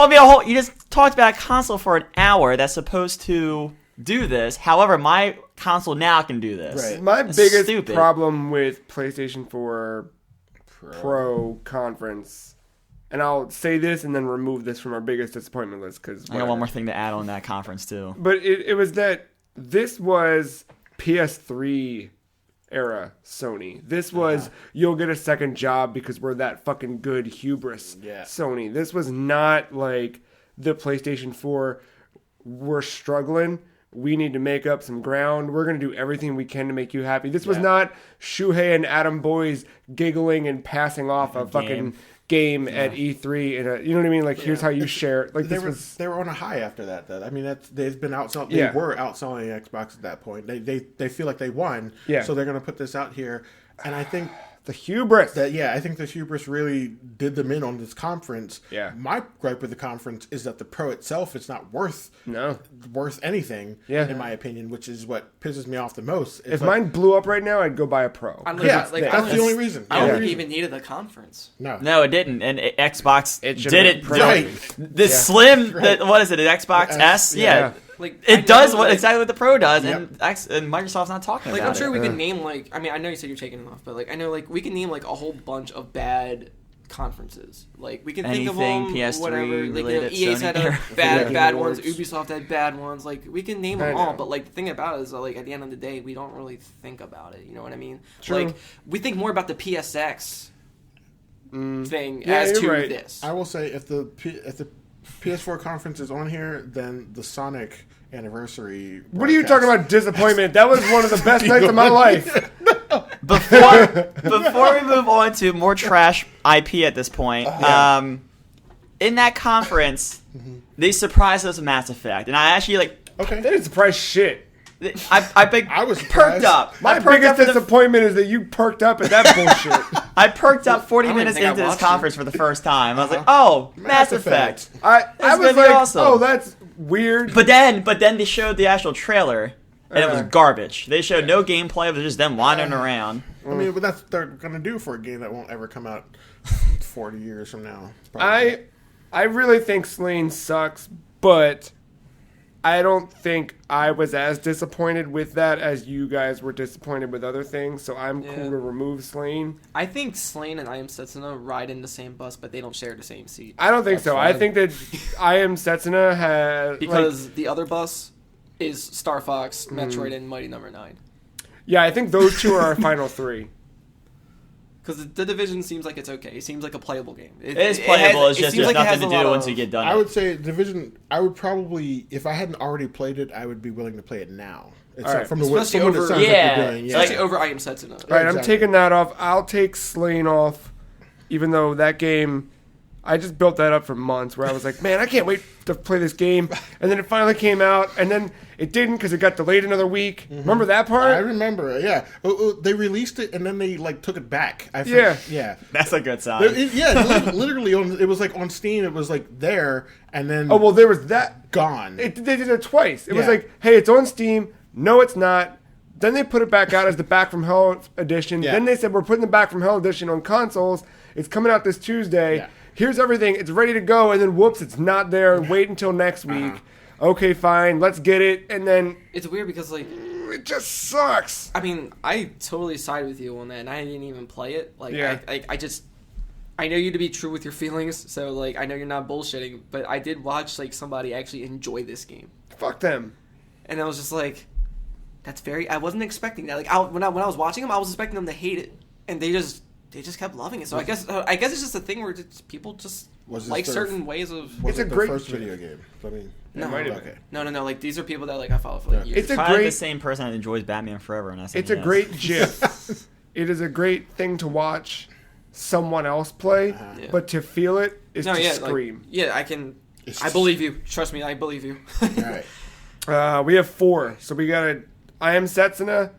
talked about a console for an hour that's supposed to do this. However, my console now can do this. Right. My biggest problem with PlayStation 4 Pro conference, and I'll say this and then remove this from our biggest disappointment list because I got one more thing to add on that conference too. But it was that this was PS3 era Sony. This was you'll get a second job because we're that fucking good hubris Sony. This was not like the PlayStation 4 we're struggling. We need to make up some ground. We're going to do everything we can to make you happy. This was not Shuhei and Adam Boyes giggling and passing off a fucking game at E3 and you know what I mean? Like here's how you share. Like they were on a high after that. I mean they've been outselling. They were outselling Xbox at that point. They feel like they won. Yeah. So they're going to put this out here, and I think the hubris. I think the hubris really did them in on this conference. Yeah. My gripe with the conference is that the Pro itself is not worth anything. Yeah. In my opinion, which is what pisses me off the most. If mine blew up right now, I'd go buy a Pro. That's the only reason. I don't think it even needed a conference. No, it didn't. And Xbox did it. Right. The slim, what is it? An Xbox S? Yeah. Like it does exactly what the Pro does, and Microsoft's not talking like about it. I'm sure we could name like I mean I know you said you're taking it off, but like I know like we can name like a whole bunch of bad conferences. Like we can think of them, PS3 whatever. Like related, EA's Sony had bad Awards. ones. Ubisoft had bad ones. Like we can name them all, but like the thing about it is like at the end of the day, we don't really think about it. You know what I mean? True. Like we think more about the PSX thing as to this. I will say if the PS4 conference is on here, then the Sonic anniversary. What are you talking about? Disappointment? That was one of the best nights of my life. Before we move on to more trash IP at this point, in that conference, they surprised us with Mass Effect, and I actually They didn't surprise shit. I was perked up. My biggest disappointment is that you perked up at that bullshit. I perked up 40 don't even minutes think I into this watched conference for the first time. I was like, "Oh, Mass Effect." I It's was gonna be like, awesome. "Oh, that's weird." But then they showed the actual trailer, and it was garbage. They showed no gameplay. It was just them wandering around. I mean, but that's what they're gonna do for a game that won't ever come out 40 years from now. Probably. I really think Slain sucks, but I don't think I was as disappointed with that as you guys were disappointed with other things, so I'm cool to remove Slain. I think Slain and I Am Setsuna ride in the same bus, but they don't share the same seat. I don't think so. I think that I Am Setsuna has... Because the other bus is Star Fox, Metroid, and Mighty Number 9. Yeah, I think those two are our final three. Because the Division seems like it's okay. It seems like a playable game. It is playable. It's just seems there's like it nothing has to a do lot once of- you get done. I would say Division. I would probably, if I hadn't already played it, I would be willing to play it now. It's All right. from the what it Especially sounds over- like Yeah. you're doing. Yeah. Especially over I Am Setsuna. All right, I'm Exactly. taking that off. I'll take Slain off, even though that game... I just built that up for months where I was like, man, I can't wait to play this game. And then it finally came out, and then it didn't because it got delayed another week. Remember that part? I remember. Yeah, they released it and then they took it back. Yeah. That's a good sign. Literally, it was on Steam. It was there, and then Oh, well, there was that... gone. They did it twice. It was Yeah. like, hey, it's on Steam. No, it's not. Then they put it back out as the Back from Hell edition. Yeah. Then they said, we're putting the Back from Hell edition on consoles. It's coming out this Tuesday. Yeah. Here's everything. It's ready to go. And then, whoops, it's not there. Wait until next week. Okay, fine. Let's get it. And then It's weird because, it just sucks. I mean, I totally side with you on that, and I didn't even play it. I know you to be true with your feelings, so, I know you're not bullshitting, but I did watch, somebody actually enjoy this game. Fuck them. And I was just like, I wasn't expecting that. When I was watching them, I was expecting them to hate it, and they just kept loving it. So I guess it's just a thing where people just like certain ways of. Was It's it a their great first video game. I mean, No, might have okay. no. These are people that I follow for years. It's a Probably great... the same person that enjoys Batman Forever, and I said It's a great GIF. It is a great thing to watch someone else play, Yeah. but to feel it is to scream. I can. It's I just- believe you. Trust me, I believe you. All right. We have 4. So we got I Am Setsuna,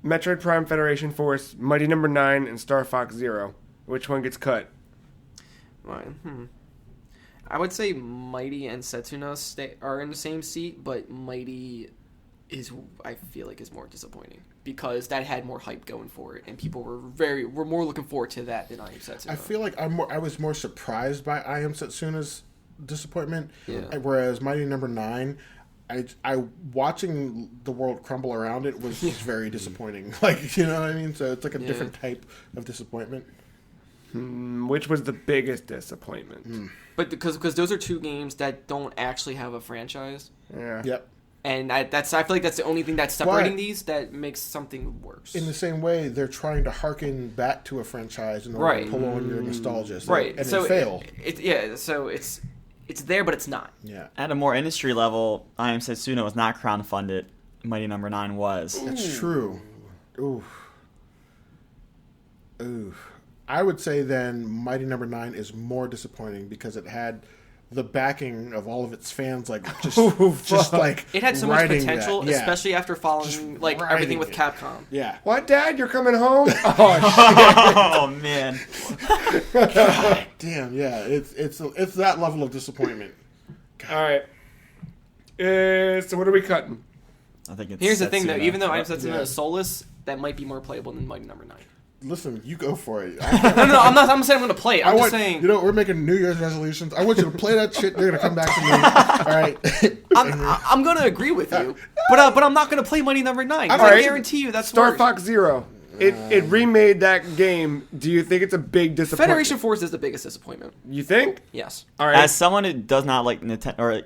Metroid Prime Federation Force, Mighty Number 9, and Star Fox Zero. Which one gets cut? Right. I would say Mighty and Setsuna are in the same seat, but Mighty I feel like is more disappointing because that had more hype going for it, and people were more looking forward to that than I Am Setsuna. I feel like I was more surprised by I Am Setsuna's disappointment, Yeah. whereas Mighty Number 9, I watching the world crumble around it was very disappointing. You know what I mean? So it's a different type of disappointment. Which was the biggest disappointment? But because those are two games that don't actually have a franchise, Yeah. Yep. and I feel like that's the only thing that's separating But- these that makes something worse. In the same way, they're trying to harken back to a franchise in order to pull on your nostalgia. Right. And so they fail. So it's there, but it's not. Yeah. At a more industry level, I Am Setsuna was not crowdfunded. Mighty Number 9 was. That's true. Ooh. I would say then Mighty Number 9 is more disappointing because it had the backing of all of its fans, It had so much riding potential, that. Yeah. especially after following everything with riding it. Capcom. Yeah. What, Dad? You're coming home? Oh, Oh man. God damn. Yeah. It's that level of disappointment. shit. All right. So what are we cutting? I think it's Here's the thing, though. Setsuna. Even though I Am Setsuna Yeah. is soulless, that might be more playable than Mighty Number 9. Listen, you go for it. No, I'm not. I'm saying I'm going to play it. I'm just saying. You know, we're making New Year's resolutions. I want you to play that shit. They're going to come back to me. All right. I'm going to agree with you, but I'm not going to play Mighty Number 9. I guarantee you that's Star worse. Fox Zero. It remade that game. Do you think it's a big disappointment? Federation Force is the biggest disappointment. You think? Yes. All right. As someone who does not like Nintendo, or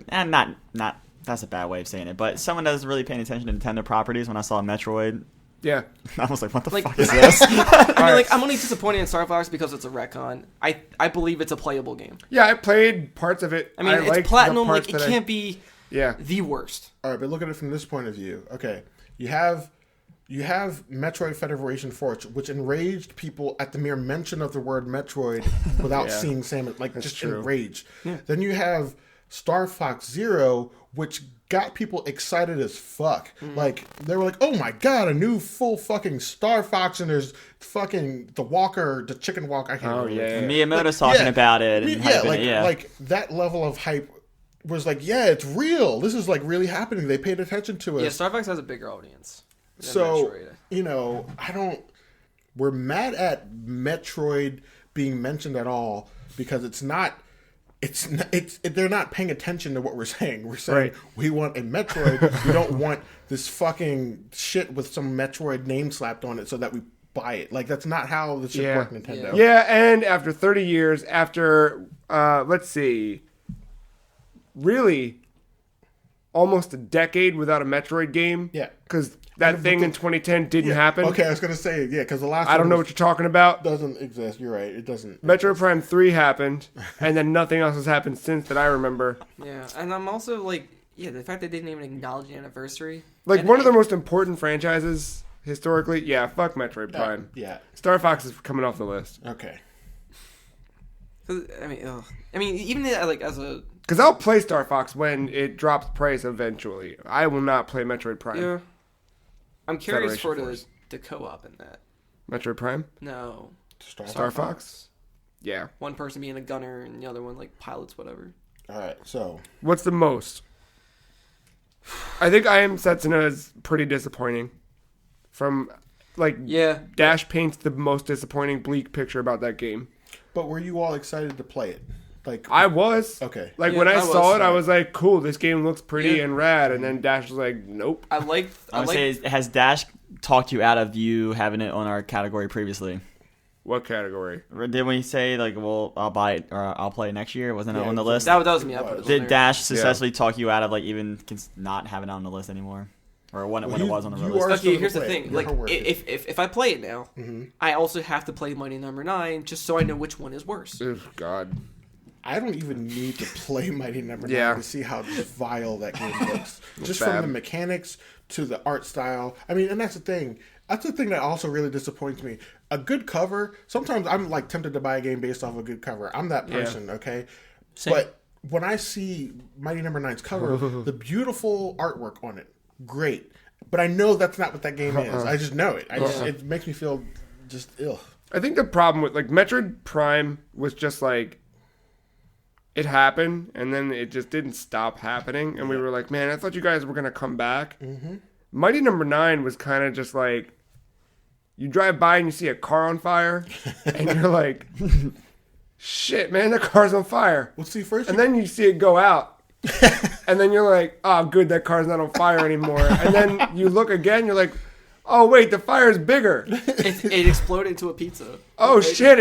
not that's a bad way of saying it, but someone that doesn't really pay attention to Nintendo properties. When I saw Metroid, yeah, I was like, what the fuck is this? I'm only disappointed in Star Fox because it's a retcon. I believe it's a playable game. Yeah, I played parts of it. I mean, it's platinum. Like, it can't be the worst. All right, but look at it from this point of view. Okay, you have Metroid Federation Force, which enraged people at the mere mention of the word Metroid without seeing Samus, like just enraged. Yeah. Then you have Star Fox Zero, which got people excited as fuck. Like, they were like, oh my god, a new full fucking Star Fox, and there's fucking the walker, the chicken walk. I can't remember. Yeah. Miyamoto's talking about it. And like that level of hype was like, yeah, it's real. This is like really happening. They paid attention to it. Yeah, Star Fox has a bigger audience. So, you know, we're mad at Metroid being mentioned at all because they're not paying attention to what we're saying. We're saying we want a Metroid. We don't want this fucking shit with some Metroid name slapped on it so that we buy it. Like, that's not how this shit works, Nintendo. Yeah, and after 30 years, after, let's see, really almost a decade without a Metroid game. Yeah. Because that thing in 2010 didn't happen. Okay, I was going to say, because the last I don't know what you're talking about. Doesn't exist. You're right. It doesn't. Metroid Prime 3 happened, and then nothing else has happened since that I remember. Yeah, and I'm also like, the fact that they didn't even acknowledge the anniversary. Like, one of the most important franchises historically, fuck Metroid Prime. Yeah. Star Fox is coming off the list. Okay. I mean, even like as a... Because I'll play Star Fox when it drops price eventually. I will not play Metroid Prime. Yeah. I'm curious for the co-op in that. Metroid Prime? No. Star Fox? Yeah. One person being a gunner and the other one like pilots whatever. All right, so what's the most? I think I Am Setsuna is pretty disappointing. From Dash paints the most disappointing bleak picture about that game. But were you all excited to play it? Like, I was. Okay. Like, when I saw it, I was like, cool, this game looks pretty and rad. And then Dash was like, nope. I would say, has Dash talked you out of you having it on our category previously? What category? Did we say, like, well, I'll buy it or I'll play it next year? Wasn't it on the list? That was me. I put it Did Dash successfully talk you out of, like, even not having it on the list anymore? Or when it was on the list? Okay, here's the thing. Like, if I play it now, I also have to play Mighty Number 9 just so I know which one is worse. Oh, God. I don't even need to play Mighty Number 9 to see how vile that game looks. Just from the mechanics to the art style. I mean, and that's the thing. That's the thing that also really disappoints me. A good cover, sometimes I'm like tempted to buy a game based off a good cover. I'm that person, okay? Same. But when I see Mighty Number 9's cover, the beautiful artwork on it, great. But I know that's not what that game is. I just know it. It makes me feel just ill. I think the problem with, like, Metroid Prime was just like, it happened, and then it just didn't stop happening, and we were like, man, I thought you guys were going to come back. Mighty Number 9 was kind of just like, you drive by and you see a car on fire, and you're like, shit, man, the car's on fire. Well, see, first, and then you see it go out, and then you're like, oh, good, that car's not on fire anymore. And then you look again, you're like, oh, wait, the fire's bigger. It exploded into a pizza. Oh, shit,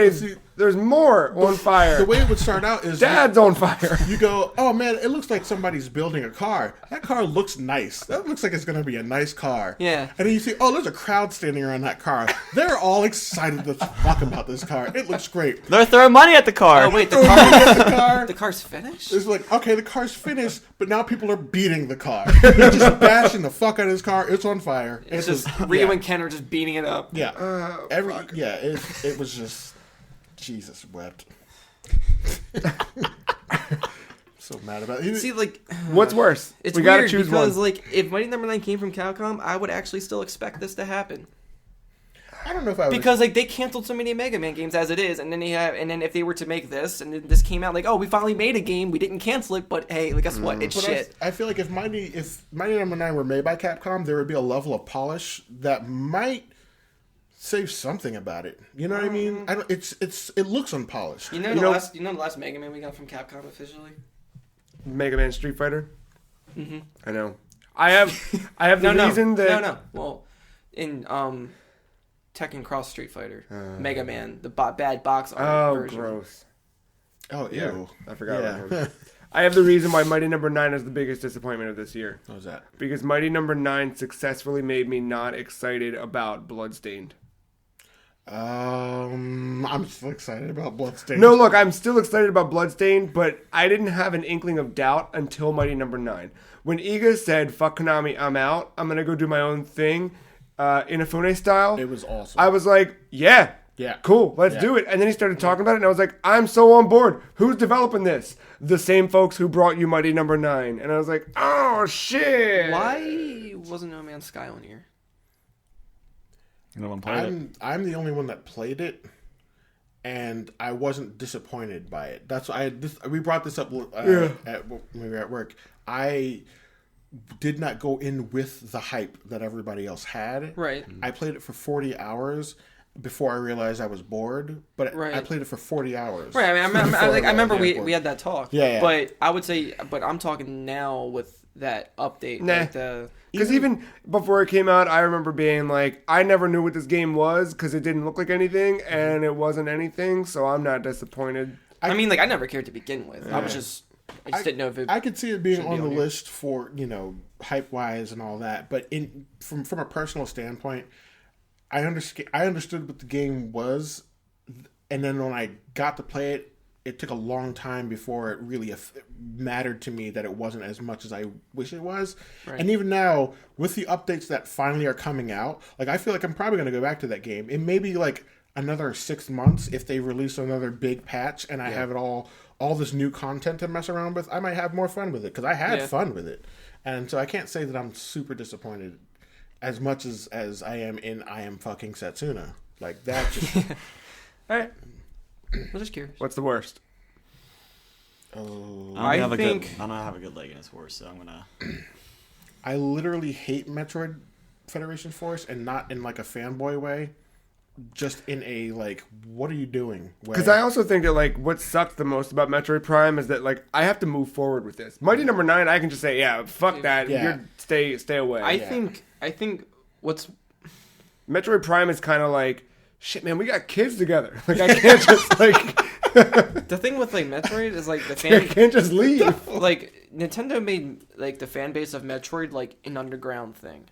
there's more on fire. The way it would start out is... Dad's on fire. You go, oh, man, it looks like somebody's building a car. That car looks nice. That looks like it's going to be a nice car. Yeah. And then you see, oh, there's a crowd standing around that car. They're all excited to talk about this car. It looks great. They're throwing money at the car. Oh, wait, the car's finished? It's like, okay, the car's finished, but now people are beating the car. They're just bashing the fuck out of his car. It's on fire. It's just Ryu and Ken are just beating it up. Yeah. It was just... Jesus wept. So mad about it. See, like, what's worse? It's we weird gotta choose because, one. like, if Mighty Number 9 came from Capcom, I would actually still expect this to happen. I don't know if I would. Because, like, they canceled so many Mega Man games as it is, and then if they were to make this, and then this came out, like, oh, we finally made a game, we didn't cancel it, but hey, like, guess what? It's shit. I feel like if Mighty Number 9 were made by Capcom, there would be a level of polish that might say something about it. You know what I mean? I don't. It looks unpolished. You know the last Mega Man we got from Capcom officially? Mega Man Street Fighter. Mm-hmm. I know. I have the reason that no. Well, in Tekken Cross Street Fighter, Mega Man, the bad box art version. Gross. Oh, ew. Yeah, I forgot about him. I have the reason why Mighty Number 9 is the biggest disappointment of this year. What was that? Because Mighty Number 9 successfully made me not excited about Bloodstained. I'm still excited about Bloodstained. No, look, I'm still excited about Bloodstained, but I didn't have an inkling of doubt until Mighty Number 9. When Iga said, "Fuck Konami, I'm out. I'm gonna go do my own thing," Inafune style. It was awesome. I was like, yeah, cool, let's do it. And then he started talking about it, and I was like, I'm so on board. Who's developing this? The same folks who brought you Mighty Number 9. And I was like, oh, shit. Why wasn't No Man's Sky on here? No one played it. I'm the only one that played it, and I wasn't disappointed by it. That's why we brought this up when we were at work. I did not go in with the hype that everybody else had. Right. I played it for 40 hours before I realized I was bored, but I played it for 40 hours. Right. I mean, I remember we had that talk. Yeah. But I would say, I'm talking now with that update. Nah. Because even before it came out, I remember being like, I never knew what this game was because it didn't look like anything, and it wasn't anything, so I'm not disappointed. I mean, I never cared to begin with. I just didn't know if it... I could see it being on the list for, hype-wise and all that, but from a personal standpoint, I understood what the game was, and then when I got to play it, it took a long time before it really mattered to me that it wasn't as much as I wish it was. Right. And even now, with the updates that finally are coming out, I feel like I'm probably going to go back to that game. It may be another 6 months if they release another big patch and I have it all this new content to mess around with. I might have more fun with it because I had fun with it. And so I can't say that I'm super disappointed as much as I am in I Am Fucking Setsuna. That just... All right. I'm just curious. What's the worst? Oh, I don't have a good leg in his horse, so I'm gonna. I literally hate Metroid Federation Force, and not in a fanboy way, just in a what are you doing? Because I also think that what sucks the most about Metroid Prime is that I have to move forward with this. Mighty Number 9, I can just say, fuck that, you're stay away. I think what's Metroid Prime is kind of shit, man, we got kids together. I can't just The thing with Metroid is the fan. I can't just leave. Nintendo made the fan base of Metroid an underground thing,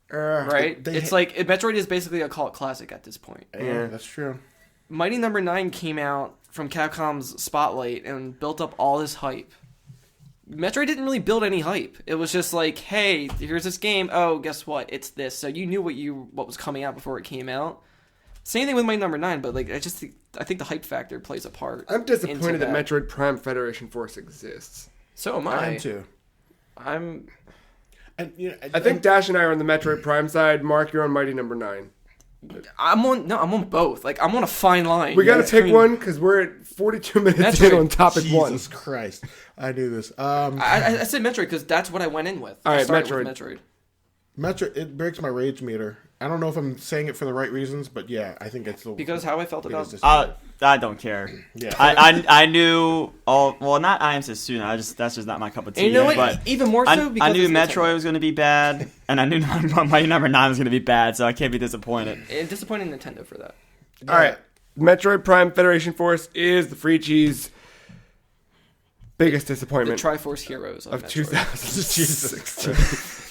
right? Metroid is basically a cult classic at this point. Yeah, that's true. Mighty Number 9 came out from Capcom's spotlight and built up all this hype. Metroid didn't really build any hype. It was just hey, here's this game. Oh, guess what? It's this. So you knew what was coming out before it came out. Same thing with Mighty Number 9, but I think the hype factor plays a part. I'm disappointed that Metroid Prime Federation Force exists. So am I. I am too. I think Dashe and I are on the Metroid Prime side. Mark, you're on Mighty Number 9. I'm on both. I'm on a fine line. We got to pick one because we're at 42 minutes in on topic one. Jesus Christ, I knew this. I said Metroid because that's what I went in with. All right, Metroid. Metroid, it breaks my rage meter. I don't know if I'm saying it for the right reasons, but I think it's because how I felt about. I don't care. Yeah, I knew all. Well, not I Am Setsuna. That's just not my cup of tea. And you know what? But even more so because I knew Metroid was going to be bad, and I knew Mighty Number 9 was going to be bad, so I can't be disappointed. And disappointing Nintendo for that. All right, Metroid Prime Federation Force is the free cheese biggest disappointment. The Triforce Heroes of 2016.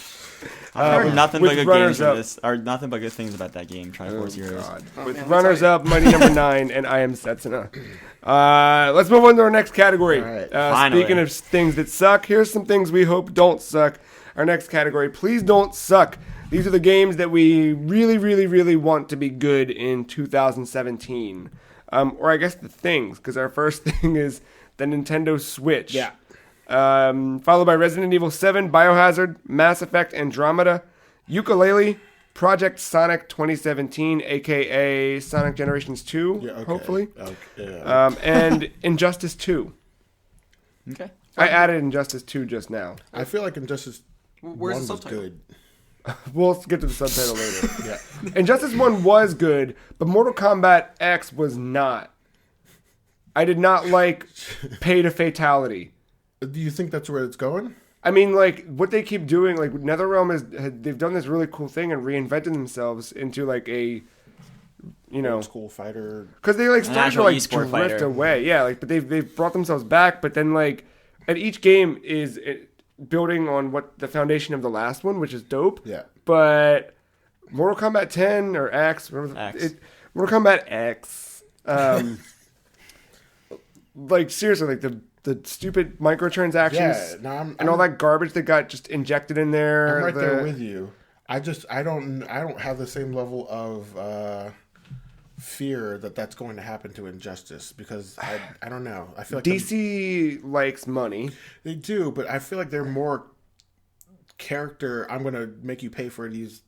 I've heard nothing but good games in this, or nothing but good things about that game, Triforce Heroes. With runners-up, Mighty Number 9, and I Am Setsuna. Let's move on to our next category. All right. Speaking of things that suck, here's some things we hope don't suck. Our next category, please don't suck. These are the games that we really, really, really want to be good in 2017. Or I guess the things, because our first thing is the Nintendo Switch. Yeah. Followed by Resident Evil 7, Biohazard, Mass Effect Andromeda, Yooka-Laylee, Project Sonic 2017, a.k.a. Sonic Generations 2, hopefully, and Injustice 2. Okay. I added Injustice 2 just now. I feel like Injustice 1 was good. We'll get to the subtitle later. Yeah. Injustice 1 was good, but Mortal Kombat X was not. I did not like pay to fatality. Do you think that's where it's going? I mean, like, what they keep doing, like, NetherRealm they've done this really cool thing and reinvented themselves into, like, a, you know... Old school fighter. Because they, like, started to, like, drift fighter. away. Yeah, like, but they've brought themselves back, but then, like, and each game is building on what the foundation of the last one, which is dope. Yeah. But Mortal Kombat 10 or X, Mortal Kombat X, like, seriously, like, the stupid microtransactions and all that garbage that got just injected in there. I'm right there with you. I don't have the same level of fear that's going to happen to Injustice because I don't know. I feel like DC likes money. They do, but I feel like they're more character. I'm going to make you pay for these,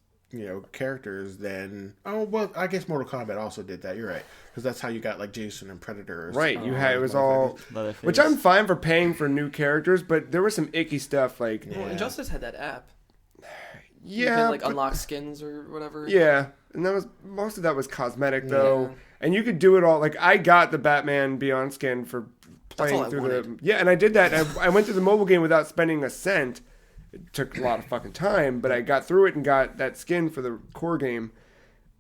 characters than I guess Mortal Kombat also did that. You're right, because that's how you got like Jason and Predator. Right, it was all, which I'm fine for paying for new characters, but there was some icky stuff like. Well, Injustice had that app. Yeah, you could, unlock skins or whatever. Yeah, and most of that was cosmetic though, and you could do it all. Like I got the Batman Beyond skin for playing through and I did that. I went through the mobile game without spending a cent. It took a lot of fucking time, but I got through it and got that skin for the core game.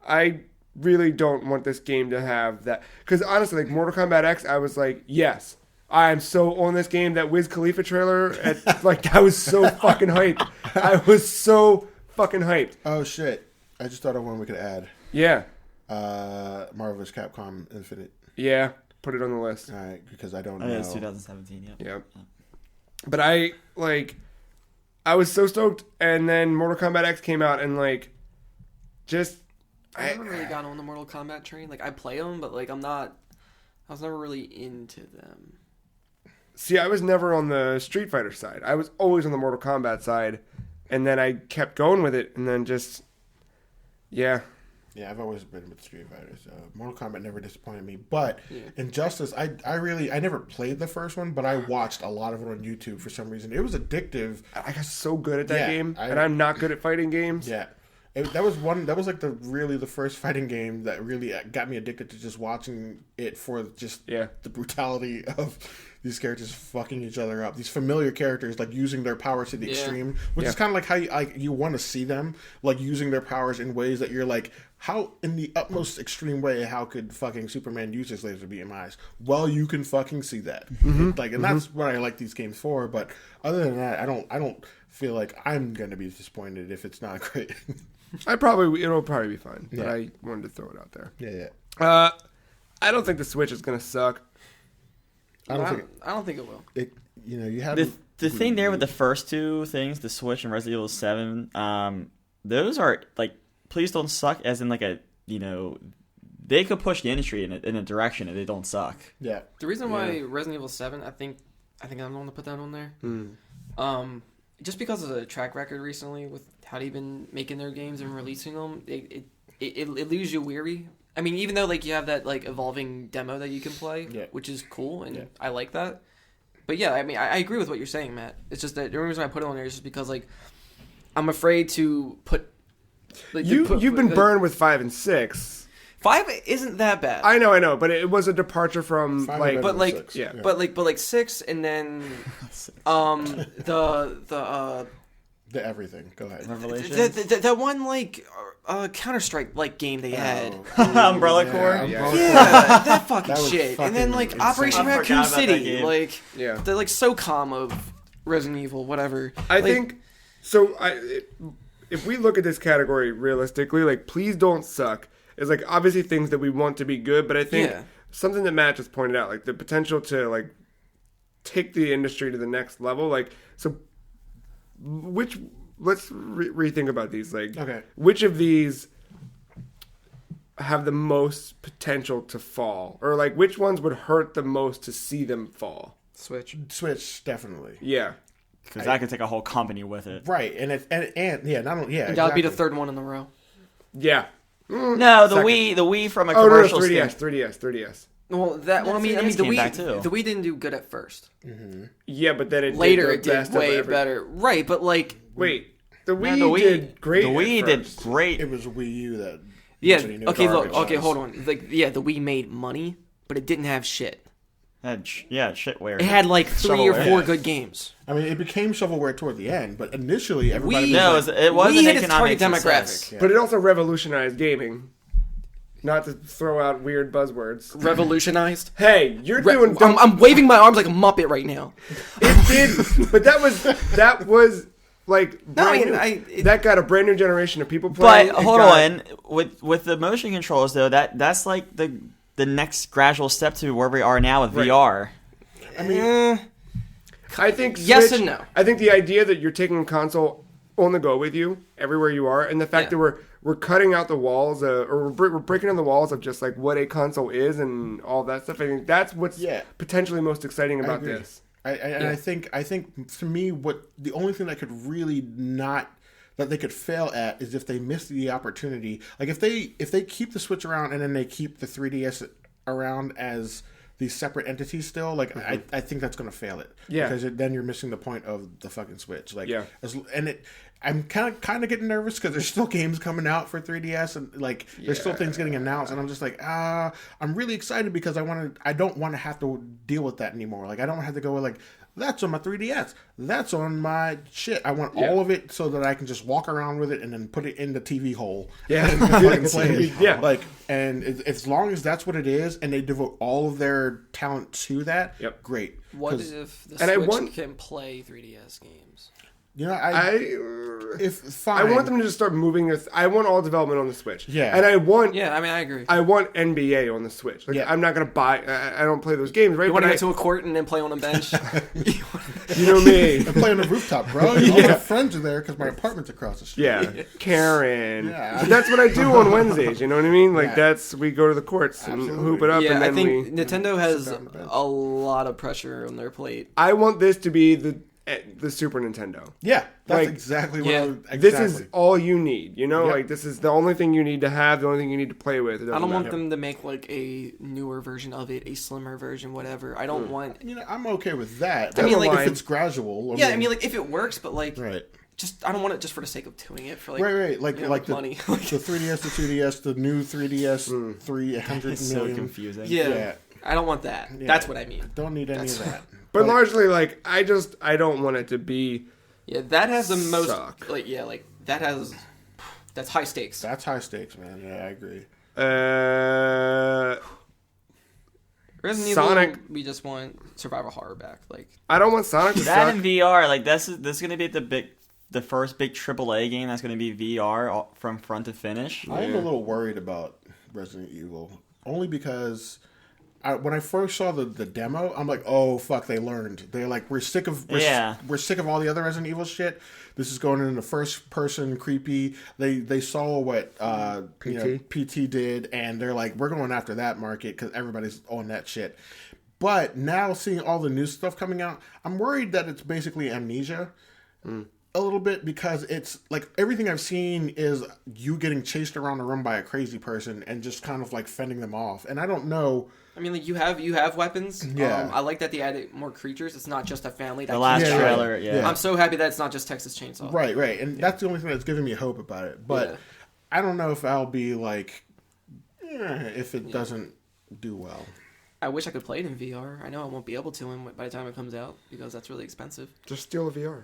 I really don't want this game to have that because honestly, like Mortal Kombat X, I was like, yes. I'm so on this game. That Wiz Khalifa trailer, I was so fucking hyped. I was so fucking hyped. Oh shit! I just thought of one we could add. Yeah. Marvel vs. Capcom Infinite. Yeah, put it on the list. All right, because I don't know. It's 2017. Yep. But I was so stoked, and then Mortal Kombat X came out, and I never really got on the Mortal Kombat train. Like I play them, but like I was never really into them. See, I was never on the Street Fighter side. I was always on the Mortal Kombat side, and then I kept going with it, and then just, yeah. Yeah, I've always been with Street Fighter, so Mortal Kombat never disappointed me. But Injustice, I never played the first one, but I watched a lot of it on YouTube for some reason. It was addictive. I got so good at that game, and I'm not good at fighting games. Yeah. That was like the first fighting game that really got me addicted to just watching it for just the brutality of these characters fucking each other up. These familiar characters like using their powers to the extreme, which is kind of like how you want to see them like using their powers in ways that you're like, how in the utmost extreme way, how could fucking Superman use his laser beam eyes? Well, you can fucking see that. And that's what I like these games for. But other than that, I don't feel like I'm gonna be disappointed if it's not great. It'll probably be fine. But I wanted to throw it out there. Yeah. I don't think the Switch is gonna suck. I don't think it will. You have the thing there with the first two things, the Switch and Resident Evil 7. Those are like, please don't suck. As in like they could push the industry in a direction and they don't suck. Yeah. The reason why Resident Evil 7, I think I'm the one to put that on there. Just because of the track record recently with how they've been making their games and releasing them, it leaves you weary. I mean, even though like you have that like evolving demo that you can play, which is cool, and I like that. But yeah, I mean, I agree with what you're saying, Matt. It's just that the only reason I put it on there is just because like I'm afraid to put. Like, you've been burned with 5 and 6. 5 isn't that bad. I know, but it was a departure from but 6 and then the everything. Go ahead. Revelations. That one like Counter-Strike like game they had. Umbrella Corps. That fucking that shit. Fucking And then like insane. Operation Raccoon City, like the like SOCOM of Resident Evil, whatever. I think so. If we look at this category realistically, like please don't suck. It's like obviously things that we want to be good, but I think something that Matt just pointed out, like the potential to like take the industry to the next level. Like so, let's rethink about these. Like, which of these have the most potential to fall, or like which ones would hurt the most to see them fall? Switch, definitely. Yeah. Because that could take a whole company with it, right? And not only that'll be the third one in the row. Yeah. No, the Wii from a commercial. 3DS. Well, I mean, the too. Wii didn't do good at first. Yeah, but then later it did way better. Right, but like wait, The Wii did great. The Wii did great. It was Wii U that. Yeah. Okay. Look. Okay. Hold on. The Wii made money, but it didn't have shit. Shitware. It had like 3 or 4 good games. I mean, it became shovelware toward the end, but initially everybody. It was an economic demographic, but it also revolutionized gaming. Not to throw out weird buzzwords. Revolutionized. Hey, you're doing. I'm waving my arms like a muppet right now. It did, but that was like that got a brand new generation of people playing. But hold on, with the motion controls though, that's like the next gradual step to where we are now with VR. I mean, I think Switch, yes and no. I think the idea that you're taking a console on the go with you everywhere you are, and the fact that we're cutting out the walls, or we're breaking down the walls of just like what a console is and all that stuff. I think that's what's potentially most exciting about this. I think to me, the only thing that could really that they could fail at is if they miss the opportunity. Like if they keep the Switch around and then they keep the 3DS around as these separate entities still, like I think that's going to fail it. Yeah, because then you're missing the point of the fucking Switch. Like I'm kind of getting nervous because there's still games coming out for 3DS and like there's still things getting announced, and I'm just like I'm really excited because I don't want to have to deal with that anymore. Like I don't have to go with like, that's on my 3DS, that's on my shit. I want all of it so that I can just walk around with it and then put it in the TV hole. Yeah, and fucking play it. Yeah, like, and as long as that's what it is, and they devote all of their talent to that, great. What if the Switch can play 3DS games? You know, I want them to just start moving this. I want all development on the Switch. Yeah, and I want. Yeah, I mean, I agree. I want NBA on the Switch. Like, I'm not gonna buy. I don't play those games, right? You want to go to a court and then play on a bench? You know me. I play on the rooftop, bro. All my friends are there because my apartment's across the street. Yeah, Karen. Yeah, but that's what I do on Wednesdays. You know what I mean? Like we go to the courts and hoop it up. Yeah, and then I think Nintendo has a lot of pressure on their plate. I want this to be the Super Nintendo. Yeah, that's exactly what exactly. This is all you need, you know? Like, this is the only thing you need to have, the only thing you need to play with. I don't want them to make, like, a newer version of it, a slimmer version, whatever. I don't want... You know, I'm okay with that. I mean, like, if it's gradual. I mean, like, if it works, but, like... Right. I don't want it just for the sake of doing it for, like... Right. Like money. The 3DS, the 2DS, the new 3DS, 300 it's million. So confusing. Yeah. I don't want that. Yeah. That's what I mean. Don't need any of that. But largely, like, I don't want it to be. Yeah, that has the most. That's high stakes. That's high stakes, man. Yeah, I agree. Resident Evil, we just want survival horror back. Like, I don't want Sonic to that in VR. Like, this is gonna be the first big AAA game that's gonna be VR from front to finish. I am a little worried about Resident Evil only because. When I first saw the demo, I'm like, oh fuck, they learned. They're like, we're sick of all the other Resident Evil shit. This is going into first person creepy. They saw what PT did, and they're like, we're going after that market because everybody's on that shit. But now seeing all the new stuff coming out, I'm worried that it's basically Amnesia. A little bit, because it's like everything I've seen is you getting chased around the room by a crazy person and just kind of like fending them off. And I don't know. I mean, like you have weapons. Yeah. I like that they added more creatures. It's not just a family. The last trailer. Yeah. I'm so happy that it's not just Texas Chainsaw. Right. And that's the only thing that's giving me hope about it. But I don't know if I'll be like, if it doesn't do well. I wish I could play it in VR. I know I won't be able to by the time it comes out because that's really expensive. Just steal a VR.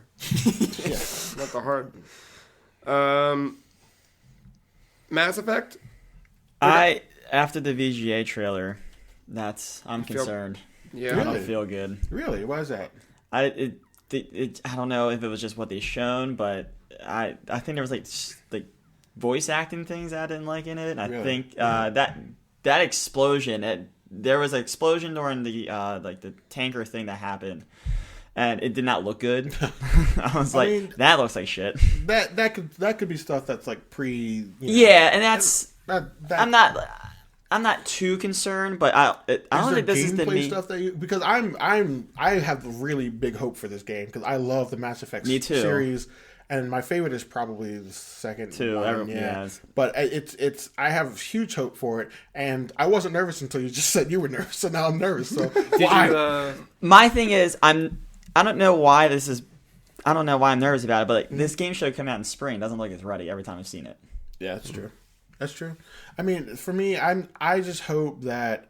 Not the hard. Mass Effect? After the VGA trailer, I'm concerned. Yeah. I don't feel good. Really? Why is that? I don't know if it was just what they shown, but I think there was like voice acting things I didn't like in it. I think that explosion. There was an explosion during the the tanker thing that happened, and it did not look good. I was that looks like shit. That could be stuff that's like pre. And that's I'm not too concerned, but I don't think this is the stuff that because I have really big hope for this game because I love the Mass Effect series. And my favorite is probably the second one. But I have huge hope for it, and I wasn't nervous until you just said you were nervous, so now I'm nervous. So why? My thing is, I don't know why this is. I don't know why I'm nervous about it, but like, this game should come out in spring. It doesn't look like it's ready every time I've seen it. Yeah, that's true. That's true. I mean, for me, I just hope that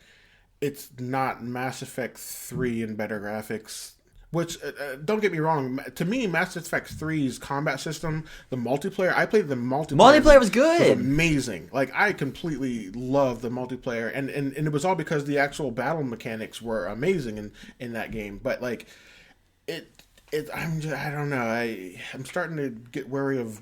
it's not Mass Effect 3 and better graphics. Which, don't get me wrong, to me, Mass Effect 3's combat system, the multiplayer, I played the multiplayer. Multiplayer was good. It was amazing. Like, I completely loved the multiplayer. And it was all because the actual battle mechanics were amazing in that game. But, like, I don't know. I'm starting to get wary of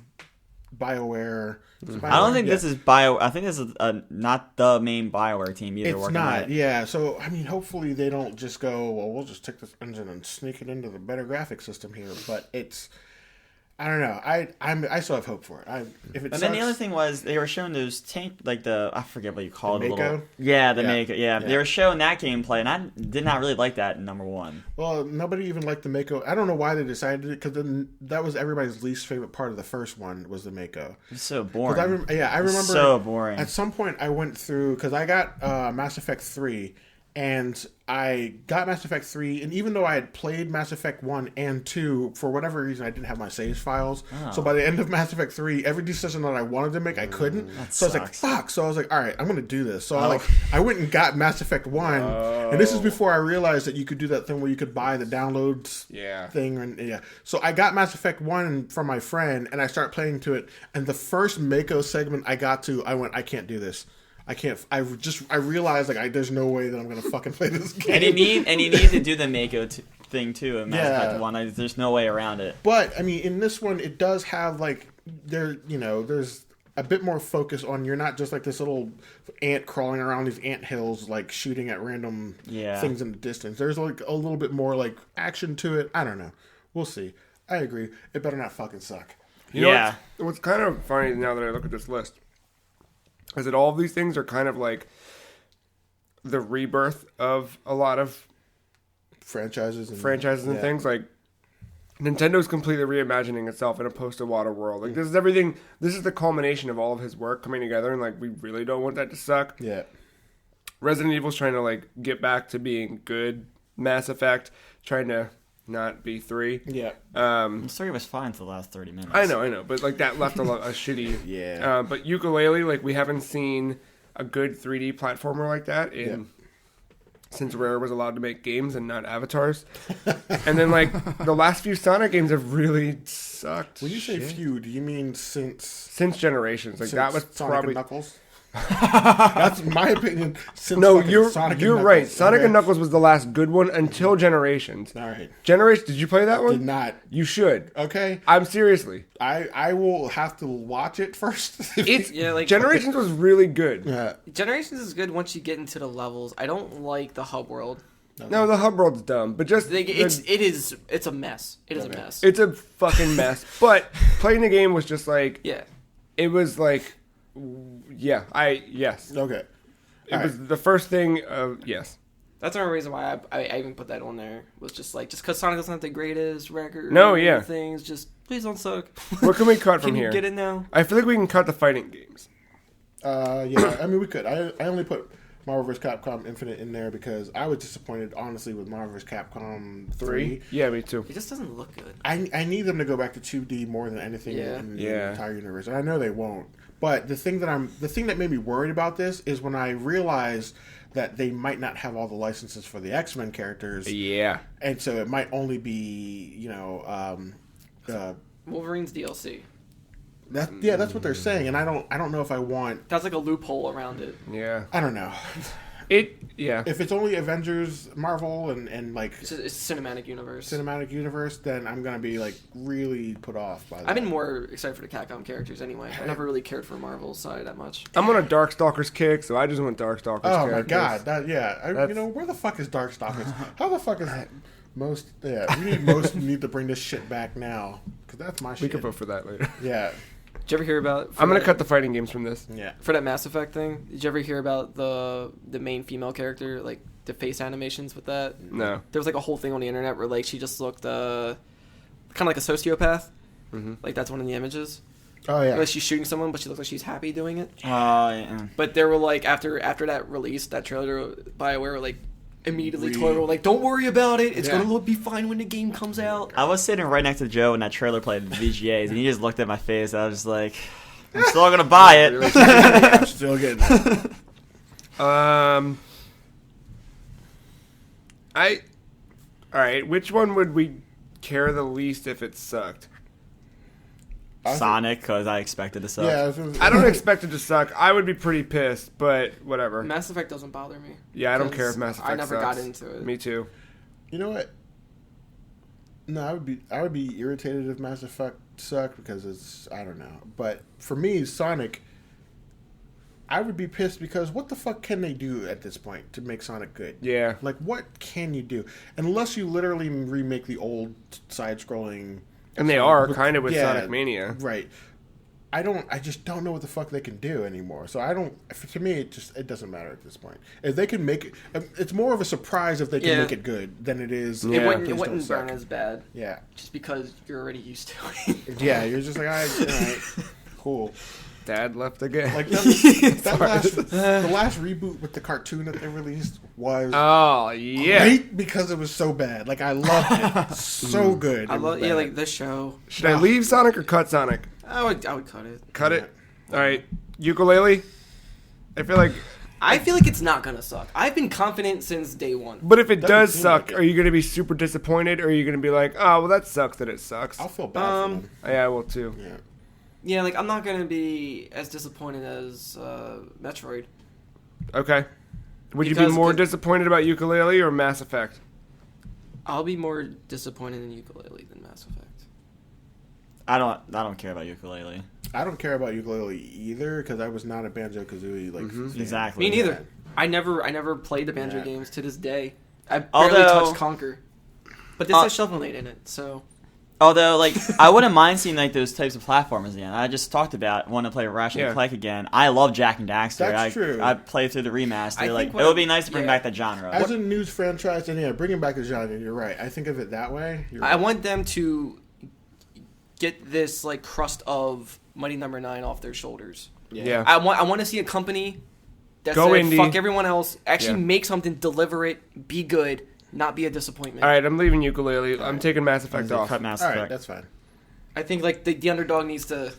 BioWare. I don't think this is I think this is not the main BioWare team either. It's not, yeah. So, I mean, hopefully they don't just go, well, we'll just take this engine and sneak it into the better graphics system here. But it's, I don't know. I still have hope for it. Then the other thing was they were showing those tank, like I forget what you call it. Mako? The Mako. Yeah, they were showing that gameplay, and I did not really like that in number 1. Well, nobody even liked the Mako. I don't know why they decided it, because then that was everybody's least favorite part of the first one was the Mako. It's so boring. I remember so boring. At some point I went through, because I got Mass Effect 3, and I got Mass Effect 3, and even though I had played Mass Effect 1 and 2, for whatever reason, I didn't have my saves files. Oh. So by the end of Mass Effect 3, every decision that I wanted to make, I couldn't. So I was like, fuck. So I was like, all right, I'm going to do this. So I went and got Mass Effect 1, and this is before I realized that you could do that thing where you could buy the downloads thing. And, so I got Mass Effect 1 from my friend, and I started playing to it, and the first Mako segment I got to, I went, I can't do this. I can't. I realized like there's no way that I'm gonna fucking play this game. And you need to do the Mako thing too in Mass Effect 1. There's no way around it. But I mean, in this one, it does have like there's a bit more focus on, you're not just like this little ant crawling around these ant hills like shooting at random things in the distance. There's like a little bit more like action to it. I don't know. We'll see. I agree. It better not fucking suck. You know what's kind of funny now that I look at this list is that all of these things are kind of like the rebirth of a lot of franchises and things. Like Nintendo's completely reimagining itself in a post-Iwata world. Like this is everything. This is the culmination of all of his work coming together, and like we really don't want that to suck. Yeah. Resident Evil's trying to like get back to being good. Mass Effect trying to not be 3. Yeah. The story was fine for the last 30 minutes. I know, but like that left a shitty. Yeah. But yooka-laylee, like we haven't seen a good 3D platformer like that since Rare was allowed to make games and not avatars. And then like the last few Sonic games have really sucked. When you say few, do you mean since Generations? Like that was Sonic probably and Knuckles. That's my opinion. You're Sonic right. Sonic and Knuckles was the last good one until Generations. All right. Generations. Did you play that one? Did not. You should. Okay. I'm seriously. I will have to watch it first. Generations was really good. Yeah. Generations is good once you get into the levels. I don't like the hub world. No, the hub world's dumb, but just it's a mess. It is a mess. It's a fucking mess. But playing the game was just like it was like. Yes. Okay. It was the first thing yes. That's the only reason why I even put that on there. Was just because Sonic doesn't have the greatest record. Things. Just please don't suck. What can we cut from here? Can you get it now? I feel like we can cut the fighting games. Yeah. I mean, we could. I only put Marvel vs. Capcom Infinite in there because I was disappointed, honestly, with Marvel vs. Capcom 3. Yeah, me too. It just doesn't look good. I need them to go back to 2D more than anything in the entire universe, and I know they won't. But the thing that made me worried about this is when I realized that they might not have all the licenses for the X-Men characters. Yeah. And so it might only be, Wolverine's DLC. That's what they're saying, and I don't know if I want. That's like a loophole around it. Yeah. I don't know. If it's only Avengers, Marvel, and like it's cinematic universe, then I'm gonna be like really put off by that. I've been more excited for the Capcom characters anyway. I never really cared for Marvel's side that much. I'm on a Darkstalkers kick, so I just want Darkstalkers. Oh my god, where the fuck is Darkstalkers? How the fuck is most? Yeah, we need to bring this shit back now because that's my shit. We can vote for that later. Yeah. Did you ever hear about? I'm gonna cut the fighting games from this. Yeah. For that Mass Effect thing, did you ever hear about the main female character, like the face animations with that? No. There was like a whole thing on the internet where like she just looked kind of like a sociopath. Mm-hmm. Like that's one of the images. Oh yeah. Like she's shooting someone, but she looks like she's happy doing it. Oh yeah. But there were like after that release, that trailer, BioWare were like, immediately told her, like, don't worry about it. It's going to be fine when the game comes out. I was sitting right next to Joe when that trailer played the VGAs, and he just looked at my face. I was just like, I'm still going to buy it. I'm still getting it. All right, which one would we care the least if it sucked? Sonic, because I expected to suck. Yeah, I don't expect it to suck. I would be pretty pissed, but whatever. Mass Effect doesn't bother me. Yeah, I don't care if Mass Effect I never sucks. got into it. Me too. You know what? No, I would be irritated if Mass Effect sucked because I don't know. But for me, Sonic, I would be pissed because what the fuck can they do at this point to make Sonic good? Yeah. Like, what can you do? Unless you literally remake the old side-scrolling... And they are, kind of with Sonic Mania. Right. I just don't know what the fuck they can do anymore. So to me, it doesn't matter at this point. If they can make it, it's more of a surprise if they can make it good than it is. It wouldn't burn as bad. Yeah. Just because you're already used to it. Yeah, you're just like, all right, cool. Dad left again. Like the last reboot with the cartoon that they released was great because it was so bad. Like I loved it, so good. Like the show. Should I leave Sonic or cut Sonic? I would cut it. Cut it. All right, Yooka-laylee. I feel like it's not gonna suck. I've been confident since day one. But if it does suck, are you gonna be super disappointed, or are you gonna be like, oh well, that sucks that it sucks? I'll feel bad for them. Yeah, I will too. Yeah. Yeah, like I'm not gonna be as disappointed as Metroid. Okay. Would you be more disappointed about Yooka-laylee or Mass Effect? I'll be more disappointed in Yooka-laylee than Mass Effect. I don't care about Yooka-laylee. I don't care about Yooka-laylee either because I was not a Banjo-Kazooie fan. Exactly. Me neither. I never played the Banjo games to this day. I barely touched Conquer, but this has Shovel Knight in it, so. Although, like, I wouldn't mind seeing, like, those types of platformers again. I just talked about wanting to play Ratchet and Clank again. I love Jak and Daxter. That's true. I played through the remaster. It would be nice to bring back that genre. As a news franchise, and bringing back the genre, you're right. I think of it that way. I want them to get this, like, crust of Mighty No. 9 off their shoulders. Yeah. I want to see a company that Go said, indie. fuck everyone else, actually make something, deliver it, be good, not be a disappointment. All right, I'm leaving Yooka-laylee. I'm taking Mass Effect off. Cut Mass All Effect. right, that's fine. I think like the underdog needs to.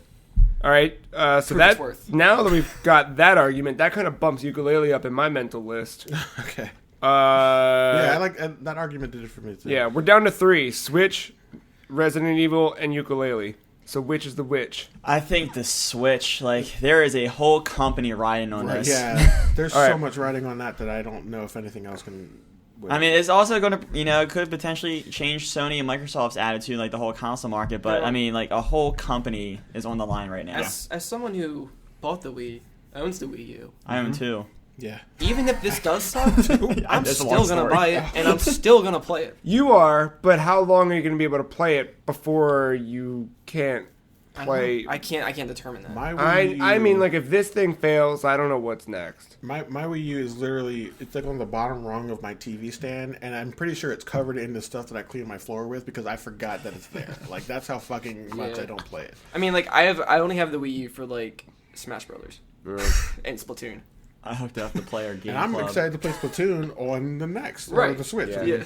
All right, so prove that its worth. now that we've got that argument, that kind of bumps Yooka-laylee up in my mental list. Okay. Yeah, I like that argument did it for me too. Yeah, we're down to 3: Switch, Resident Evil, and Yooka-laylee. So which is the which? I think the Switch, like, there is a whole company riding on this. Yeah, there's so much riding on that I don't know if anything else can. I mean, it's also going to, it could potentially change Sony and Microsoft's attitude, like the whole console market. But I mean, like, a whole company is on the line right now. As someone who bought the Wii, owns the Wii U. I own too. Yeah. Even if this does suck, I'm That's a still long gonna story. buy it, and I'm still gonna play it. You are, but how long are you going to be able to play it before you can't play? I can't determine that. My Wii U, I mean, like, if this thing fails, I don't know what's next. My Wii U is literally, it's like on the bottom rung of my TV stand, and I'm pretty sure it's covered in the stuff that I clean my floor with because I forgot that it's there. Like, that's how fucking much I don't play it. I mean, like, I only have the Wii U for, like, Smash Brothers and Splatoon. I hooked up the player game And I'm club. excited to play Splatoon on the next, or Right. the Switch. Yeah. I mean,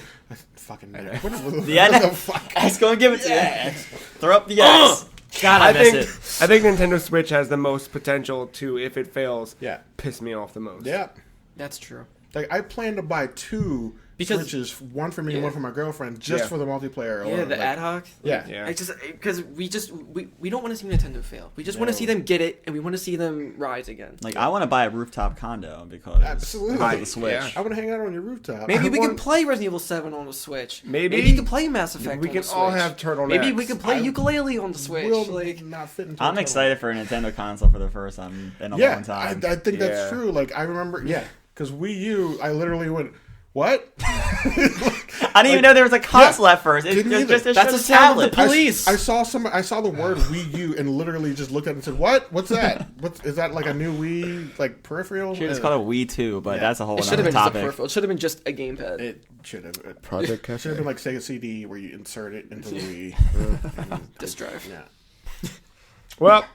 fucking next. What Yeah, the fuck? I was going to give it to you. Throw up the X. God, I miss it. I think Nintendo Switch has the most potential to, if it fails, Yeah. piss me off the most. Yeah. That's true. Like, I plan to buy 2 Switches, one for me and one for my girlfriend, just for the multiplayer. Yeah, the ad hoc. Yeah. I just because we don't want to see Nintendo fail. We just want to see them get it, and we want to see them rise again. Like, I want to buy a rooftop condo because Absolutely. of the Switch. Yeah. I want to hang out on your rooftop. Maybe we can play Resident Evil 7 on the Switch. Maybe we can play Mass Effect. We on can the all Switch. have turtlenecks. Maybe we can play Yooka-laylee on the Switch. Will Like, not fit into I'm a excited for a Nintendo console for the first time in a long time. I think Yeah. that's true. Like, I remember, because Wii U, I literally went, what? I didn't even know there was a console at first. It Didn't just either. That's a a sound of tablet. the police. I saw the word Wii U and literally just looked at it and said, "What? What's that? Is that like a new Wii like peripheral?" Should have called it Wii 2, but that's a whole it should other have been just a topic. peripheral. It should have been just a gamepad. It should have. Project It should have been like Sega CD where you insert it into the Wii. Disc drive. Yeah. Well,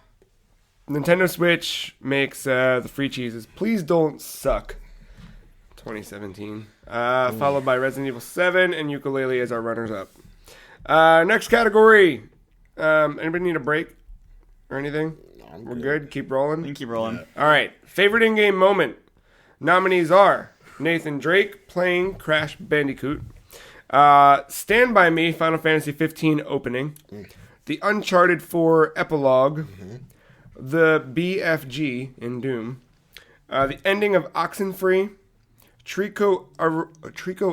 Nintendo Switch makes the free cheeses. Please don't suck. 2017. Followed by Resident Evil 7 and Yooka-Laylee as our runners-up. Next category. Anybody need a break or anything? No, We're good. Keep rolling. We can keep rolling. All right. Favorite in-game moment. Nominees are Nathan Drake playing Crash Bandicoot, Stand By Me, Final Fantasy 15 opening, the Uncharted 4 epilogue, the BFG in Doom, the ending of Oxenfree, Trico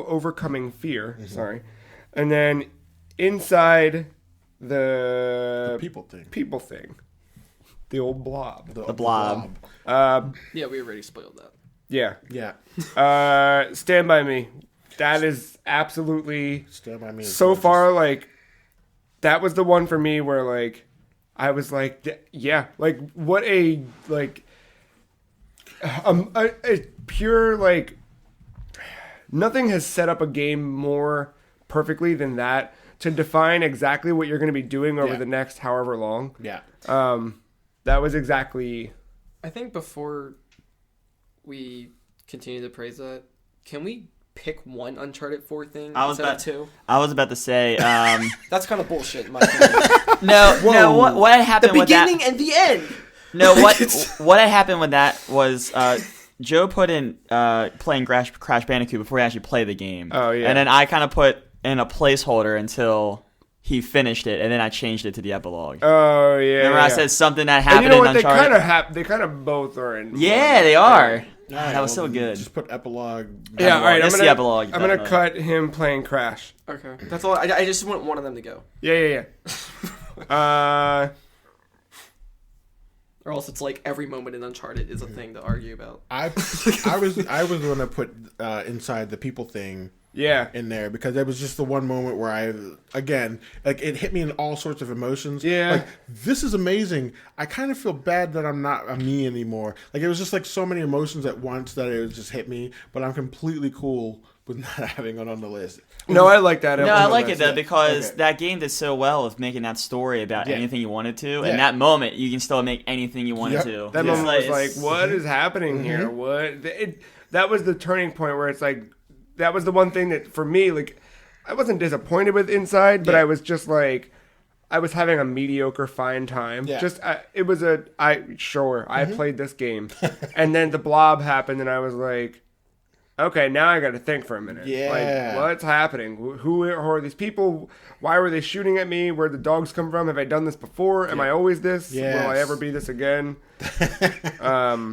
Overcoming Fear, and then Inside the people thing. The old blob. The blob. Yeah, we already spoiled that. Yeah. Yeah. Stand By Me. That is absolutely... Stand By Me. So far, like, that was the one for me where, like, I was like, yeah. Like, what a, like... a pure, like... Nothing has set up a game more perfectly than that to define exactly what you're going to be doing over the next however long. Yeah. That was exactly... I think before we continue to praise that, can we pick one Uncharted 4 thing instead of two? I was about to say... That's kind of bullshit, in my opinion. No, what had happened with that... The beginning and the end! No, what had happened with that was... Joe put in playing Crash Bandicoot before he actually played the game. Oh, yeah. And then I kind of put in a placeholder until he finished it, and then I changed it to the epilogue. Oh, yeah. Remember I said something that happened and you know what? in Uncharted? They kind of both are in. Yeah, they are. Right, That was so good. Just put epilogue. Yeah, all right. That's the epilogue. I'm going to cut him playing Crash. Okay. That's all. I just want one of them to go. Yeah. Or else it's like every moment in Uncharted is a thing to argue about. I was going to put Inside the people thing in there because it was just the one moment where it hit me in all sorts of emotions. Yeah. Like, this is amazing. I kind of feel bad that I'm not a me anymore. Like, it was just like so many emotions at once that it just hit me, but I'm completely cool with not having it on the list. No, I like that. No, I like it though because that game did so well with making that story about anything you wanted to. And that moment, you can still make anything you wanted to. That moment was like, what is happening here? What? That was the turning point where it's like, that was the one thing that for me, like, I wasn't disappointed with Inside, but I was just like, I was having a mediocre fine time. Yeah. I played this game, and then the blob happened, and I was like, okay, now I got to think for a minute. Yeah. Like, what's happening? Who are these people? Why were they shooting at me? Where'd the dogs come from? Have I done this before? Am I always this? Yes. Will I ever be this again?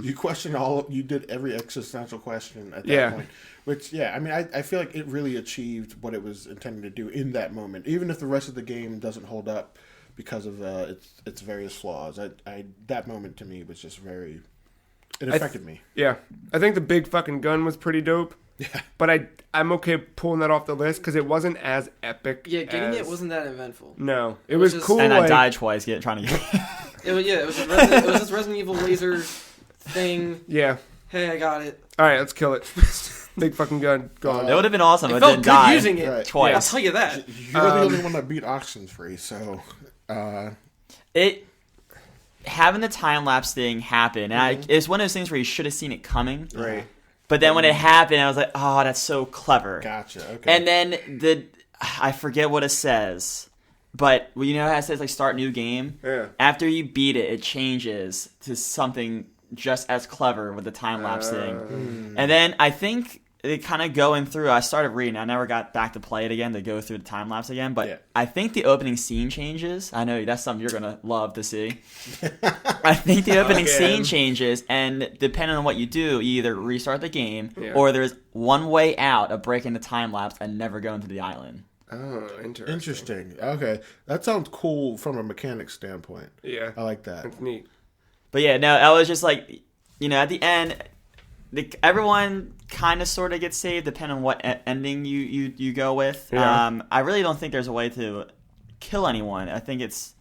You questioned you did every existential question at that point. Which, I mean, I feel like it really achieved what it was intended to do in that moment. Even if the rest of the game doesn't hold up because of its various flaws. That moment to me was just very... It affected me. Yeah. I think the big fucking gun was pretty dope. Yeah. But I'm okay pulling that off the list because it wasn't as epic. Yeah, getting it wasn't that eventful. No. It was cool. And I died twice trying to get it was this Resident Evil laser thing. Yeah. Hey, I got it. All right, let's kill it. Big fucking gun. Gone. It would have been awesome if it felt didn't good die using it twice. I'll tell you that. You're the only one that beat Oxenfree, so... Having the time-lapse thing happen, and it's one of those things where you should have seen it coming. Right. But then when it happened, I was like, oh, that's so clever. Gotcha, okay. And then I forget what it says, but you know how it says, like, start new game? Yeah. After you beat it, it changes to something just as clever with the time-lapse thing. And then I think it kind of going through, I started reading, I never got back to play it again, to go through the time-lapse again, but I think the opening scene changes. I know that's something you're going to love to see. I think the opening scene changes, and depending on what you do, you either restart the game, or there's one way out of breaking the time-lapse and never going to the island. Oh, interesting. Okay. That sounds cool from a mechanic standpoint. Yeah. I like that. That's neat. But yeah, no, I was just like, you know, at the end... everyone kind of sort of gets saved depending on what ending you go with. Yeah. I really don't think there's a way to kill anyone. I think it's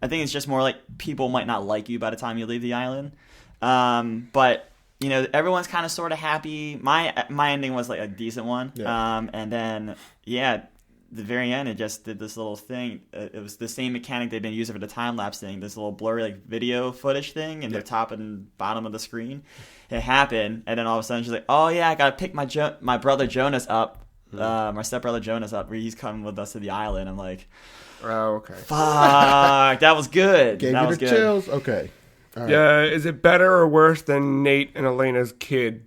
just more like people might not like you by the time you leave the island. But you know, everyone's kind of sort of happy. My ending was like a decent one. Yeah. And then the very end, it just did this little thing. It was the same mechanic they've been using for the time-lapse thing, this little blurry like video footage thing in the top and bottom of the screen. It happened, and then all of a sudden she's like, oh yeah, I gotta pick my brother Jonas up, my stepbrother Jonas up, where he's coming with us to the island. I'm like, oh, okay. Fuck, that was good. Gave that you was the good. chills? Okay. All right. Yeah, is it better or worse than Nate and Elena's kid?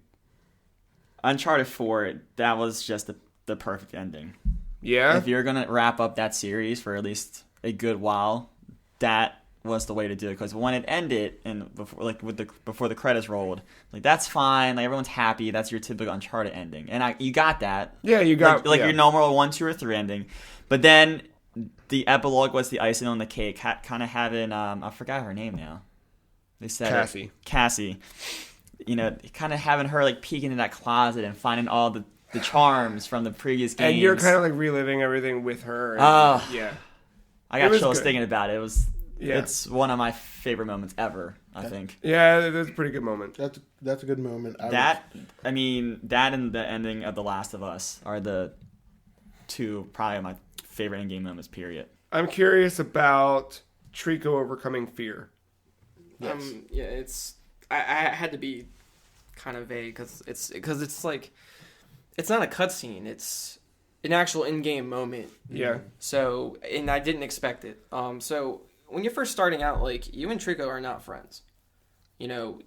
Uncharted 4, that was just the perfect ending. Yeah? If you're going to wrap up that series for at least a good while, that was the way to do it. Because when it ended, and before the credits rolled, like, that's fine. Like, everyone's happy. That's your typical Uncharted ending. And you got that. Yeah, you got... your normal 1, 2, or 3 ending. But then the epilogue was the icing on the cake. Kind of having... I forgot her name now. They said Cassie. You know, kind of having her like peek into that closet and finding all the charms from the previous games. And you're kind of like reliving everything with her. Yeah. I got chills thinking about it. It's one of my favorite moments ever, I think. Yeah, that's a pretty good moment. That's a good moment. That and the ending of The Last of Us are the two probably my favorite in-game moments, period. I'm curious about Trico overcoming fear. Yes. I had to be kind of vague because it's like it's not a cutscene, it's an actual in-game moment. Yeah. So, and I didn't expect it. So when you're first starting out, like, you and Trico are not friends. You know,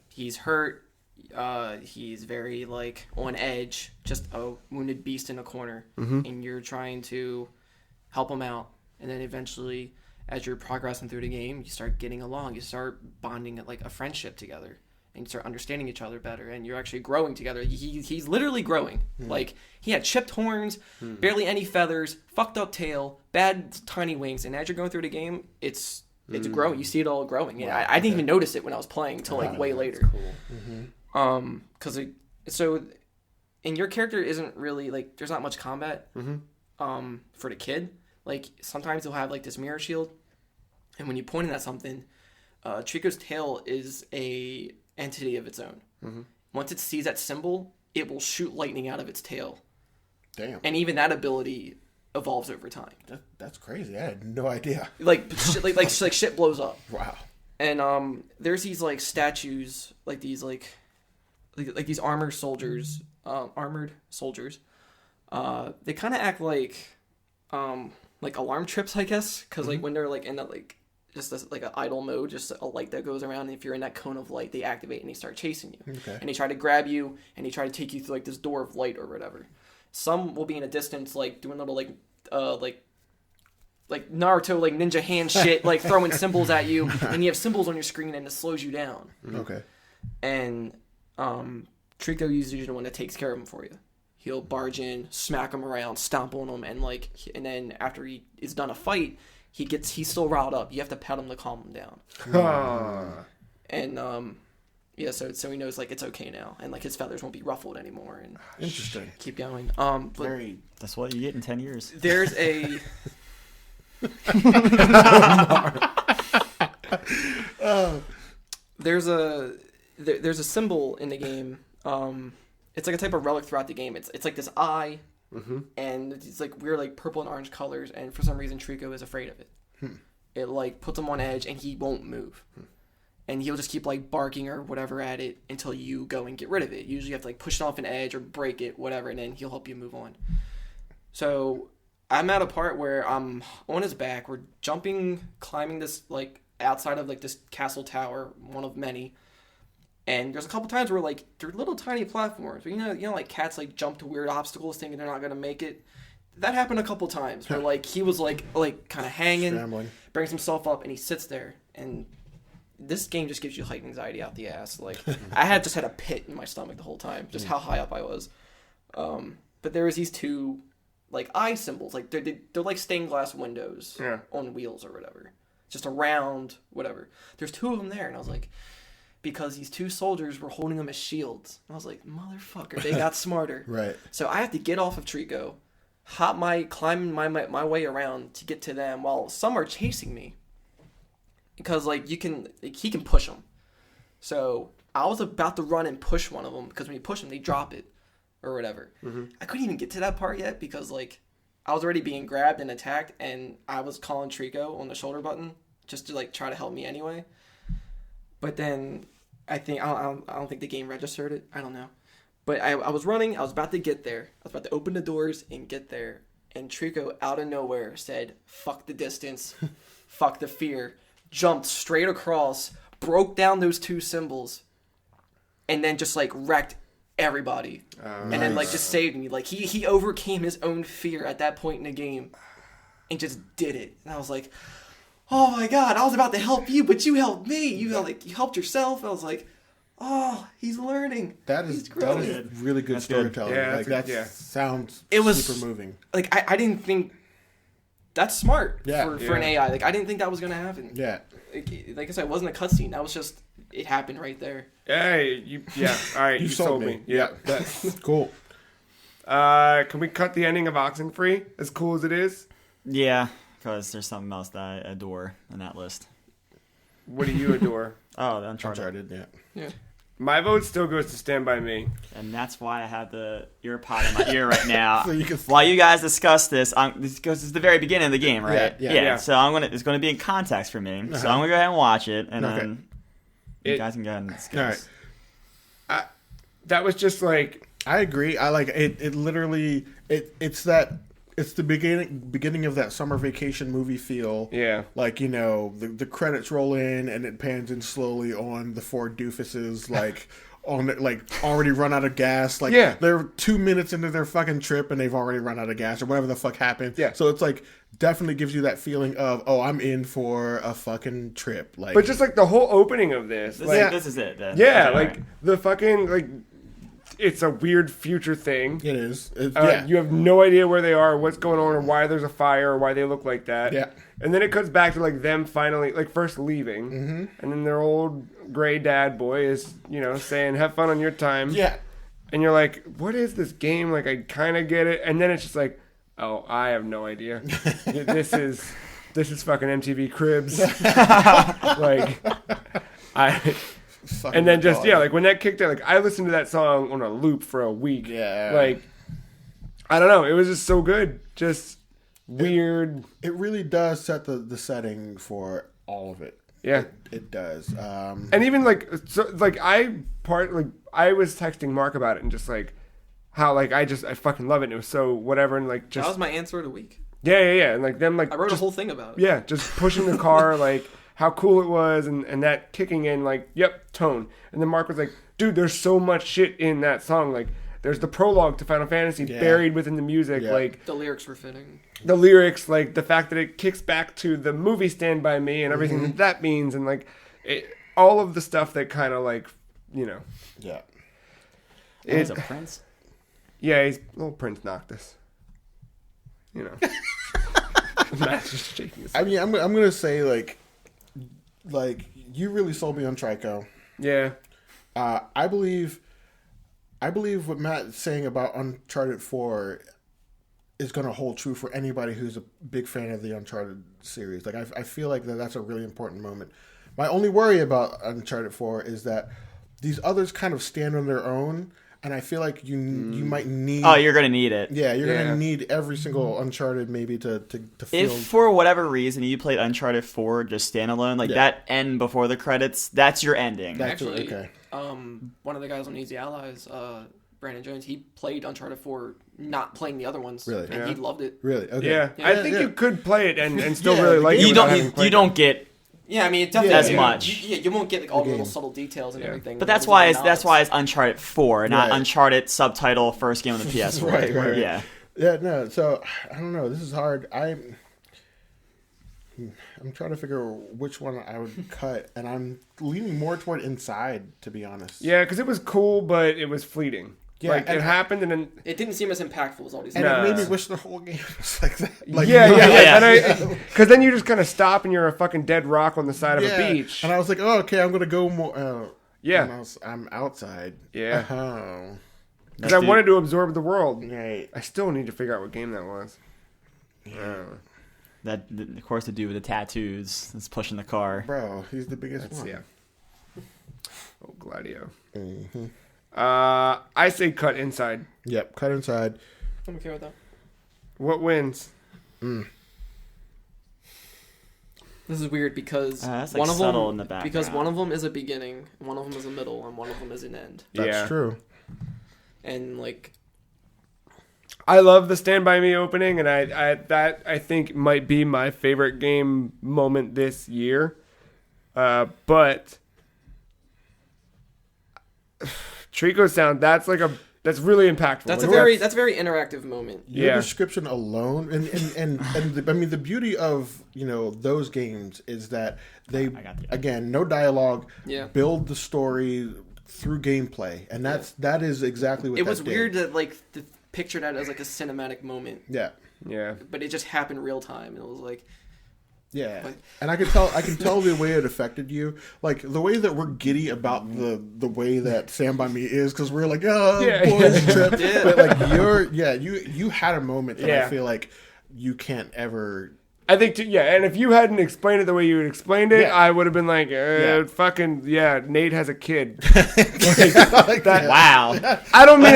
he's hurt. He's very like on edge, just a wounded beast in a corner, and you're trying to help him out, and then eventually, as you're progressing through the game, you start getting along. You start bonding at like a friendship together, and you start understanding each other better, and you're actually growing together. He's literally growing. Like, he had chipped horns, barely any feathers, fucked up tail, bad tiny wings, and as you're going through the game, it's growing. You see it all growing. And I didn't even notice it when I was playing until like way later. Cool. And your character isn't really like, there's not much combat. For the kid. Like, sometimes they'll have, like, this mirror shield, and when you point it at something, Trico's tail is a entity of its own. Once it sees that symbol, it will shoot lightning out of its tail. Damn. And even that ability evolves over time. That's crazy. I had no idea. Like shit blows up. Wow. And there's these, like, statues, like these, like these armored soldiers. They kind of act like alarm trips, I guess, because like when they're like in that like just this, like an idle mode, just a light that goes around, and if you're in that cone of light, they activate and they start chasing you. And they try to grab you, and they try to take you through like this door of light or whatever. Some will be in a distance, like doing little like Naruto, like ninja hand shit, like throwing symbols at you, and you have symbols on your screen, and it slows you down. Okay. And Trico usually the one that takes care of them for you. He'll barge in, smack him around, stomp on him, and then after he is done a fight, he's still riled up. You have to pet him to calm him down. And so he knows like it's okay now, and like his feathers won't be ruffled anymore. And interesting. Keep going. That's what you get in 10 years. There's a there's a symbol in the game. It's like a type of relic throughout the game. It's like this eye, and it's like weird, like purple and orange colors. And for some reason, Trico is afraid of it. It like puts him on edge, and he won't move. And he'll just keep like barking or whatever at it until you go and get rid of it. Usually, you have to like push it off an edge or break it, whatever, and then he'll help you move on. So I'm at a part where I'm on his back. We're climbing this like outside of like this castle tower, one of many. And there's a couple times where like they're little tiny platforms. You know, like cats like jump to weird obstacles thinking they're not gonna make it. That happened a couple times where like he was like kind of hanging, Scrambling. Brings himself up, and he sits there. And this game just gives you height anxiety out the ass. Like I had a pit in my stomach the whole time, just how high up I was. But there was these two like eye symbols, like they're like stained glass windows on wheels or whatever, just around whatever. There's two of them there, and I was like. Because these two soldiers were holding them as shields. I was like, motherfucker, they got smarter. Right. So I have to get off of Trico, climb my way around to get to them while some are chasing me. Because he can push them. So I was about to run and push one of them because when you push them, they drop it or whatever. I couldn't even get to that part yet because I was already being grabbed and attacked, and I was calling Trico on the shoulder button just to like try to help me anyway. But then I don't think the game registered it. I don't know. But I was running. I was about to get there. I was about to open the doors and get there. And Trico, out of nowhere, said, "Fuck the distance. Fuck the fear." Jumped straight across, broke down those 2 symbols, and then just, like, wrecked everybody. And then, like, just saved me. Like, he overcame his own fear at that point in the game and just did it. And I was like, oh, my God, I was about to help you, but you helped me. You helped yourself. I was like, oh, he's learning. That is really good storytelling. Yeah, that sounds super moving. Like, I didn't think that's smart for an AI. Like, I didn't think that was going to happen. Yeah. Like I said, it wasn't a cutscene. That was just, it happened right there. Hey, all right, you sold me. Yeah, that's cool. Can we cut the ending of Oxenfree, as cool as it is? Yeah, because there's something else that I adore in that list. What do you adore? Oh, the Uncharted. Yeah. My vote still goes to Stand By Me. And that's why I have the ear pod in my ear right now. So while you guys discuss this, this is the very beginning of the game, right? Yeah. So it's going to be in context for me. So I'm going to go ahead and watch it, and then you guys can go ahead and discuss. All right. That was just like... I agree. I like it. It literally... It's the beginning of that summer vacation movie feel. Yeah. Like, you know, the credits roll in and it pans in slowly on the 4 doofuses, like, already run out of gas. Like, they're 2 minutes into their fucking trip and they've already run out of gas or whatever the fuck happened. Yeah. So it's like, definitely gives you that feeling of, oh, I'm in for a fucking trip. Like, but just like the whole opening of this. This is it then. Yeah, Okay, like right. the fucking, like... It's a weird future thing. It is. You have no idea where they are, what's going on, or why there's a fire, or why they look like that. Yeah. And then it comes back to like them finally, like first leaving, and then their old gray dad boy is, you know, saying, "Have fun on your time." Yeah. And you're like, "What is this game?" Like, I kind of get it, and then it's just like, "Oh, I have no idea. This is fucking MTV Cribs." And then just like when that kicked in, like I listened to that song on a loop for a week. Yeah. Like I don't know, it was just so good. Just weird. It really does set the setting for all of it. Yeah. It does. And even like I was texting Mark about it and just like how like I fucking love it and it was so whatever and like just that was my answer of the week. Yeah. And like them like I wrote a whole thing about it. Yeah, just pushing the car like how cool it was, and that kicking in, like, yep, tone. And then Mark was like, dude, there's so much shit in that song. Like, there's the prologue to Final Fantasy buried within the music. Yeah. Like, the lyrics were fitting. The lyrics, like, the fact that it kicks back to the movie Stand By Me and everything that means, and, like, all of the stuff that kind of, like, you know. Yeah. He's a prince? Yeah, he's little Prince Noctis. You know. Matt's just shaking his head. I mean, I'm going to say, like, you really sold me on Trico. Yeah. I believe what Matt's saying about Uncharted 4 is going to hold true for anybody who's a big fan of the Uncharted series. Like, I feel like that's a really important moment. My only worry about Uncharted 4 is that these others kind of stand on their own, and I feel like you might need... Oh, you're going to need it. Yeah, you're going to need every single Uncharted maybe to feel... If for whatever reason you played Uncharted 4 just standalone, like that end before the credits, that's your ending. Actually, one of the guys on Easy Allies, Brandon Jones, he played Uncharted 4 not playing the other ones. Really? And he loved it. Really? Okay. Yeah. I think you could play it and still really like it. You don't get... Yeah, I mean, it definitely as much. You won't get like all the little subtle details and everything. But that's why it's Uncharted 4, not Uncharted subtitle first game on the PS4. Right. Yeah. Yeah, no. So I don't know. This is hard. I'm trying to figure out which one I would cut, and I'm leaning more toward Inside, to be honest. Yeah, because it was cool, but it was fleeting. Yeah, like it happened, and then it didn't seem as impactful as all these. And it made me wish the whole game was like that. Like, Because then you just kind of stop, and you're a fucking dead rock on the side of a beach. And I was like, oh, okay, I'm gonna go more. I'm outside. Yeah. Because I wanted to absorb the world. Right. I still need to figure out what game that was. That, of course, to do with the tattoos. It's pushing the car. Bro, he's the biggest one. Yeah. Oh, Gladio. Mm-hmm. I say cut Inside. Yep, cut Inside. I'm okay with that. What wins? This is weird because that's like one of subtle them in the background. because one of them is a beginning, one of them is a middle, and one of them is an end. That's true. And like, I love the Stand By Me opening, and I think might be my favorite game moment this year. But Trico sound, that's really impactful. that's a very interactive moment. Your description alone, and I mean the beauty of those games is that they again no dialogue, build the story through gameplay, and that is exactly what it was weird that like picture that as like a cinematic moment. Yeah. But it just happened real time, and it was like. Yeah, and I can tell the way it affected you, like the way that we're giddy about the way that Stand By Me is, because we're like, boys trip. But like you had a moment that I feel like you can't ever. I think, and if you hadn't explained it the way you had explained it, I would have been like, Nate has a kid. Wow. I don't mean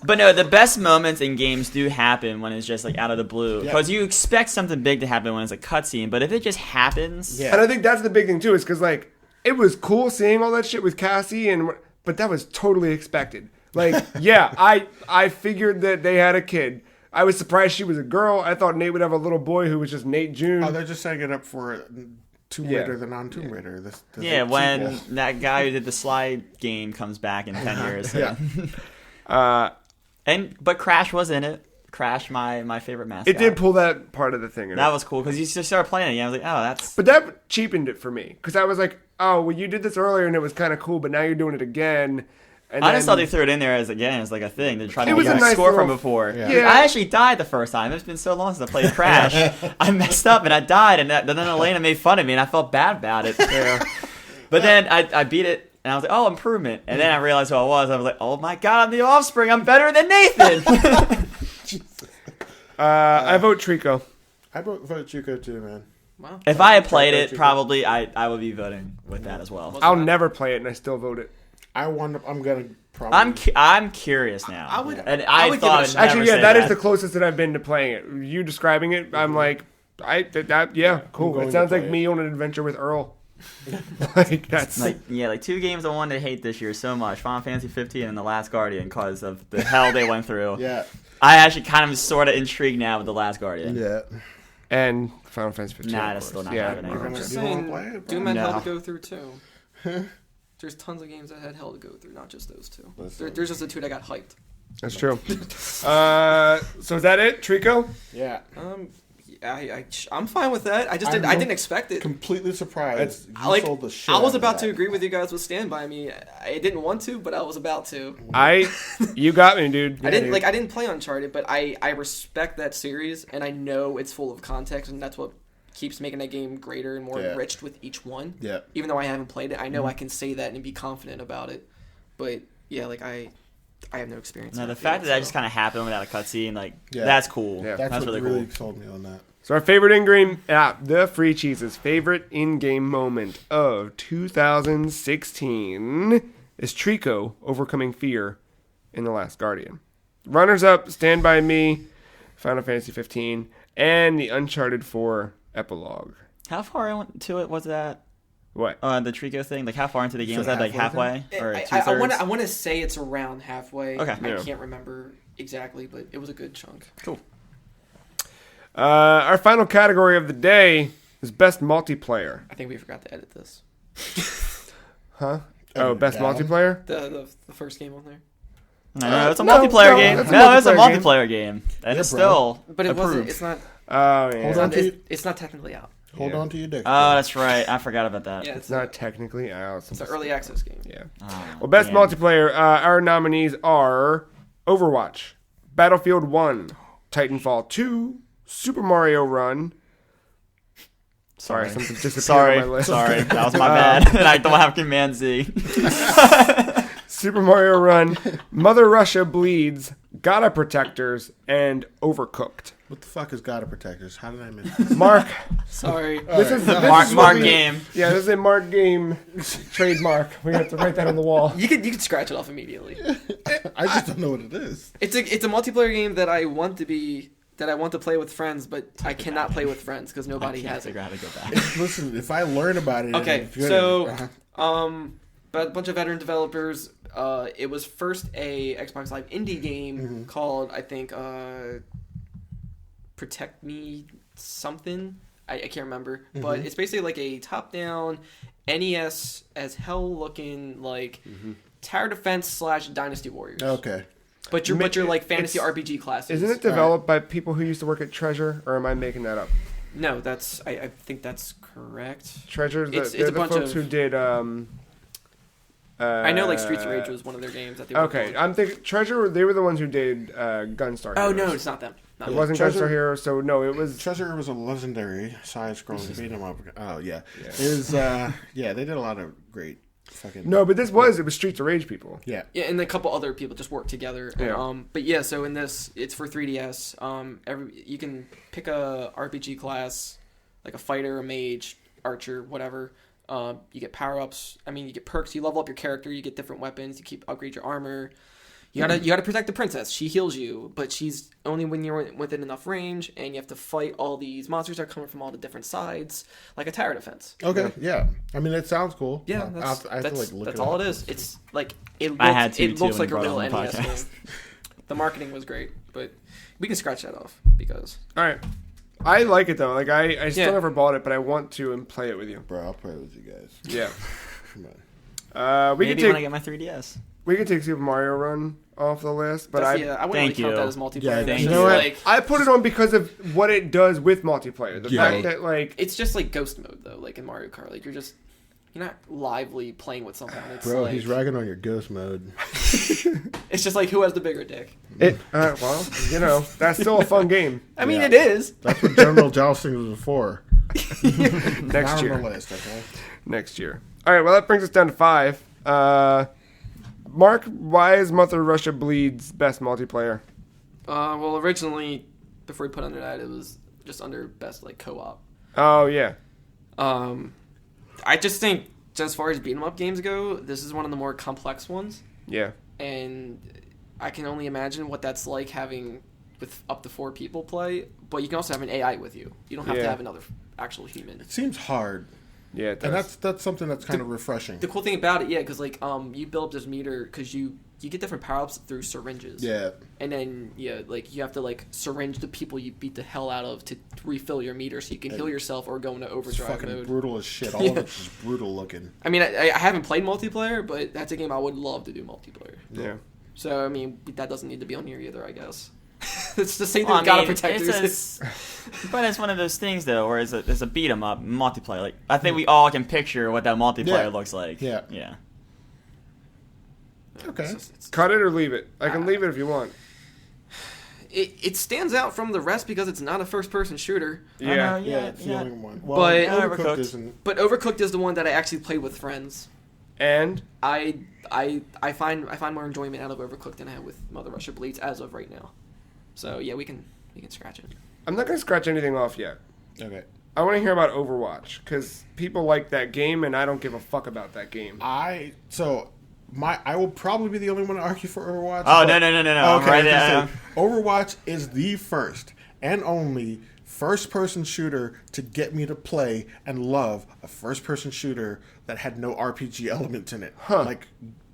But no, the best moments in games do happen when it's just like out of the blue. Because you expect something big to happen when it's a cutscene, but if it just happens... Yeah. And I think that's the big thing too, is because like, it was cool seeing all that shit with Cassie, but that was totally expected. Like, I figured that they had a kid. I was surprised she was a girl. I thought Nate would have a little boy who was just Nate June. Oh, they're just setting it up for Tomb Raider, the non-Tomb Raider. When that guy who did the slide game comes back in 10 years. But Crash was in it. Crash, my favorite mascot. It did pull that part of the thing in That was cool, because you just started playing it, and I was like, oh, that's... But that cheapened it for me, because I was like, oh, well, you did this earlier, and it was kind of cool, but now you're doing it again. And I just thought they threw it in there as like a thing to try to get a nice score from before. Yeah. I actually died the first time. It's been so long since I played Crash. I messed up and I died, and then Elena made fun of me, and I felt bad about it. But then I beat it, and I was like, oh, improvement. And then I realized who I was. I was like, oh my god, I'm the offspring. I'm better than Nathan. I vote Trico. I vote Trico too, man. Wow. If I had played it, probably I would be voting with that as well. I'll never play it, and I still vote it. I'm gonna probably. I'm curious now. I would thought give it actually, that is the closest that I've been to playing it. You describing it, I'm like, cool. It sounds like me on an adventure with Earl. That's like two games I wanted to hate this year so much: Final Fantasy 15 and The Last Guardian, because of the hell they went through. I actually kind of sort of intrigued now with The Last Guardian. Yeah. And Final Fantasy 15. Nah, that's still not happening. I'm just saying, Doom had hell to go through too. There's tons of games that had hell to go through, not just those two. There's just the two that got hyped. That's true. So is that it, Trico? Yeah. I'm fine with that. I didn't expect it. Completely surprised. Sold the shit I was about to agree with you guys with Stand By Me. I didn't want to, but I was about to. You got me, dude. I didn't play Uncharted, but I respect that series, and I know it's full of context, and that's what keeps making that game greater and more enriched with each one. Yeah. Even though I haven't played it, I know I can say that and be confident about it. But I have no experience. No, the fact that just kind of happened without a cutscene, that's cool. Yeah, that's what really cool. Sold me on that. So our favorite in-game app, the Free Cheese's favorite in-game moment of 2016 is Trico overcoming fear in The Last Guardian. Runners-up, Stand By Me, Final Fantasy 15, and the Uncharted 4 epilogue. How far into it was that? What? The Trico thing? Like, how far into the game was that? Like, halfway? Or two-thirds? I want to say it's around halfway. Okay. I can't remember exactly, but it was a good chunk. Cool. Our final category of the day is Best Multiplayer. I think we forgot to edit this. Huh? Best Multiplayer? The first game on there. No, it's a multiplayer game. It's a multiplayer game. And it's still But it approved. wasn't. It's not. Oh, yeah. It's not technically out. Hold on to your dick. Oh, that's right. I forgot about that. Yeah, it's not technically out. It's an early access game. Yeah. Oh, well, Best Multiplayer, our nominees are Overwatch, Battlefield 1, Titanfall 2, Super Mario Run. Sorry, something disappeared on my list. Sorry, that was my bad. And I don't have Command Z. Super Mario Run, Mother Russia Bleeds, Gotta Protectors, and Overcooked. What the fuck is Gotta Protectors? How did I miss this? Mark, Sorry. this is Mark game. Yeah, this is a Mark game trademark. We have to write that on the wall. You could scratch it off immediately. I just don't know what it is. It's a multiplayer game that I want to play with friends, but I cannot play with friends because nobody has it. Figure out how to go back. Listen, if I learn about it, Okay, it's good. so but a bunch of veteran developers. It was first a Xbox Live indie game called, I think, Protect Me something. I can't remember, but it's basically like a top-down NES as hell looking like tower defense / Dynasty Warriors. Okay. But you're like fantasy RPG classes. Isn't it developed by people who used to work at Treasure, or am I making that up? No, I think that's correct. Treasure, It's they're a the bunch folks of- who did. I know like Streets of Rage was one of their games that they worked Okay, on. I'm thinking Treasure. They were the ones who did Gunstar. Oh Heroes. no, it's not them. Not It them. wasn't Treasure- Gunstar Heroes, so no, it was. Treasure was a legendary side-scrolling beat 'em up. Oh yeah, it was. Yeah, they did a lot of great fucking. No, but it was Streets of Rage people. Yeah. Yeah, and a couple other people just worked together. Yeah. But yeah, so in this, it's for 3DS. You can pick a RPG class, like a fighter, a mage, archer, whatever. You get power-ups. I mean, you get perks. You level up your character. You get different weapons. You upgrade your armor. You gotta protect the princess. She heals you, but she's only when you're within enough range, and you have to fight all these monsters that are coming from all the different sides, like a tower defense. Okay. Yeah. I mean, it sounds cool. Yeah, I have to like look that's it all up. it is. It's like it looks, I had to, it too, looks when like you a brought real it on the NES podcast. game. The marketing was great, but we can scratch that off because All right, I like it though. Like I still Yeah. never bought it, but I want to and play it with you. Bro, I'll play with you guys. Yeah. Come on. We Maybe can when I take get my 3DS. Super Super Run off the list, but I I wouldn't Thank really count you. that as multiplayer. Yeah, That's thank just you. know what? like I put it on because of what it does with multiplayer. The Yeah. fact that like it's just like ghost mode though, like in Mario Kart. Like you're not lively playing with someone. It's Bro, like, he's ragging on your ghost mode. It's just like who has the bigger dick. well, that's still a fun game. I mean, Yeah. it is. That's what general jousting was for. Next Not year. on the list, okay? Next year. All right, well that brings us down to 5. Mark, why is Mother Russia Bleeds best multiplayer? Well, originally, before we put under that, it was just under best like co-op. Oh yeah. I just think, as far as beat 'em up games go, this is one of the more complex ones, Yeah. and I can only imagine what that's like having with up to 4 people play. But you can also have an AI with you. You don't have to Yeah. have another actual human. It seems hard. Yeah, it And does. that's something that's kind of refreshing. The cool thing about it, yeah, because like you build up this meter because you get different power ups through syringes. Yeah. And then like you have to like syringe the people you beat the hell out of to refill your meter so you can heal yourself or go into It's overdrive fucking mode. brutal as shit. All of it's just brutal looking. I mean, I haven't played multiplayer, but that's a game I would love to do multiplayer. Yeah. So I mean, that doesn't need to be on here either, I guess. It's the same thing Well, with Gotta I mean, Protectors. but it's one of those things though, where it's a beat 'em up multiplayer. Like I think we all can picture what that multiplayer Yeah. looks like. Yeah. Yeah. Okay. It's Cut it or leave it. I can leave it if you want. it stands out from the rest because it's not a first-person shooter. Yeah. Yeah, it's the only one. Well, But- Overcooked isn't. But Overcooked is the one that I actually played with friends. And I find more enjoyment out of Overcooked than I have with Mother Russia Bleeds as of right now. So yeah, we can scratch it. I'm not gonna scratch anything off yet. Okay. I want to hear about Overwatch because people like that game, and I don't give a fuck about that game. I will probably be the only one to argue for Overwatch. Oh but- no! I'm Okay, right I there. was gonna say, Overwatch is the first and only first-person shooter to get me to play and love a first-person shooter that had no RPG element in it. Huh.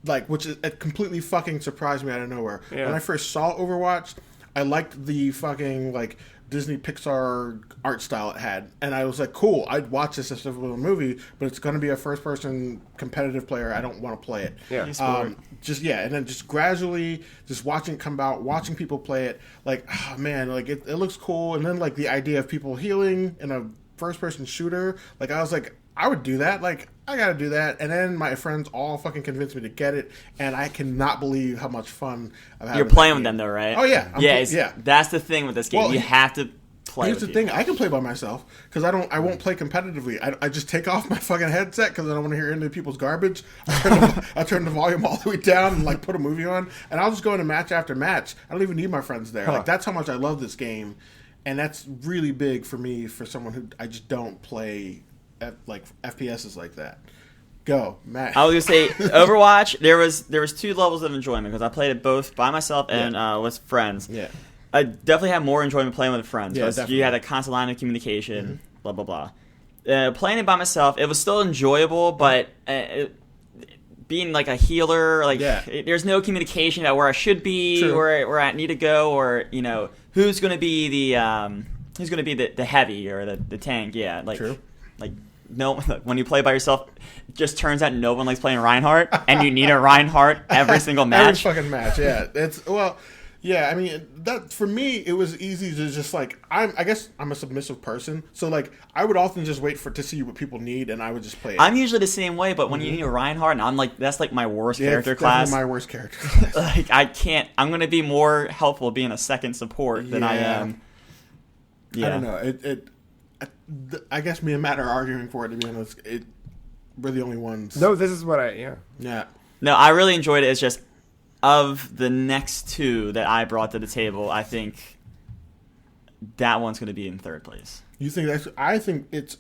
Like which is, it completely fucking surprised me out of nowhere. Yeah. When I first saw Overwatch, I liked the fucking like Disney Pixar art style it had, and I was like, cool, I'd watch this as if it was a movie, but it's going to be a first-person competitive player. I don't want to play it. Yeah. And then just gradually just watching it come out, watching people play it, like, oh man, like it looks cool. And then like the idea of people healing in a first-person shooter, like I was like, I would do that. Like, I gotta do that. And then my friends all fucking convinced me to get it, and I cannot believe how much fun I've had. You're playing with them though, right? Oh yeah, Yeah. That's the thing with this game. Well, you have to play. Here's the thing: I can play by myself because I won't play competitively. I just take off my fucking headset because I don't want to hear any people's garbage. I turn the volume all the way down and like put a movie on, and I'll just go into match after match. I don't even need my friends there. Like that's how much I love this game, and that's really big for me for someone who I just don't play like FPSs like that. Go, Matt. I was gonna say Overwatch. There was 2 levels of enjoyment because I played it both by myself and with friends. Yeah. I definitely had more enjoyment playing with friends. Yeah, because you had a constant line of communication, blah, blah, blah. Playing it by myself, it was still enjoyable, but being like a healer, like there's no communication about where I should be, where I need to go, or who's going to be the heavy or the tank. Yeah, like no, when you play by yourself, it just turns out no one likes playing Reinhardt, and you need a Reinhardt every single match. Every fucking match, yeah. Yeah, I mean, that for me, it was easy to just like, I guess I'm a submissive person, so like, I would often just wait to see what people need, and I would just play it. I'm usually the same way, but when you need a Reinhardt, and I'm like, that's like my worst character class. My worst character class. Like, I can't, I'm going to be more helpful being a second support than I am. Yeah. I don't know, I guess me and Matt are arguing for it, to be honest. We're the only ones. No, this is what Yeah. No, I really enjoyed it. It's just, of the next 2 that I brought to the table, I think that one's going to be in 3rd place. You think I think it's...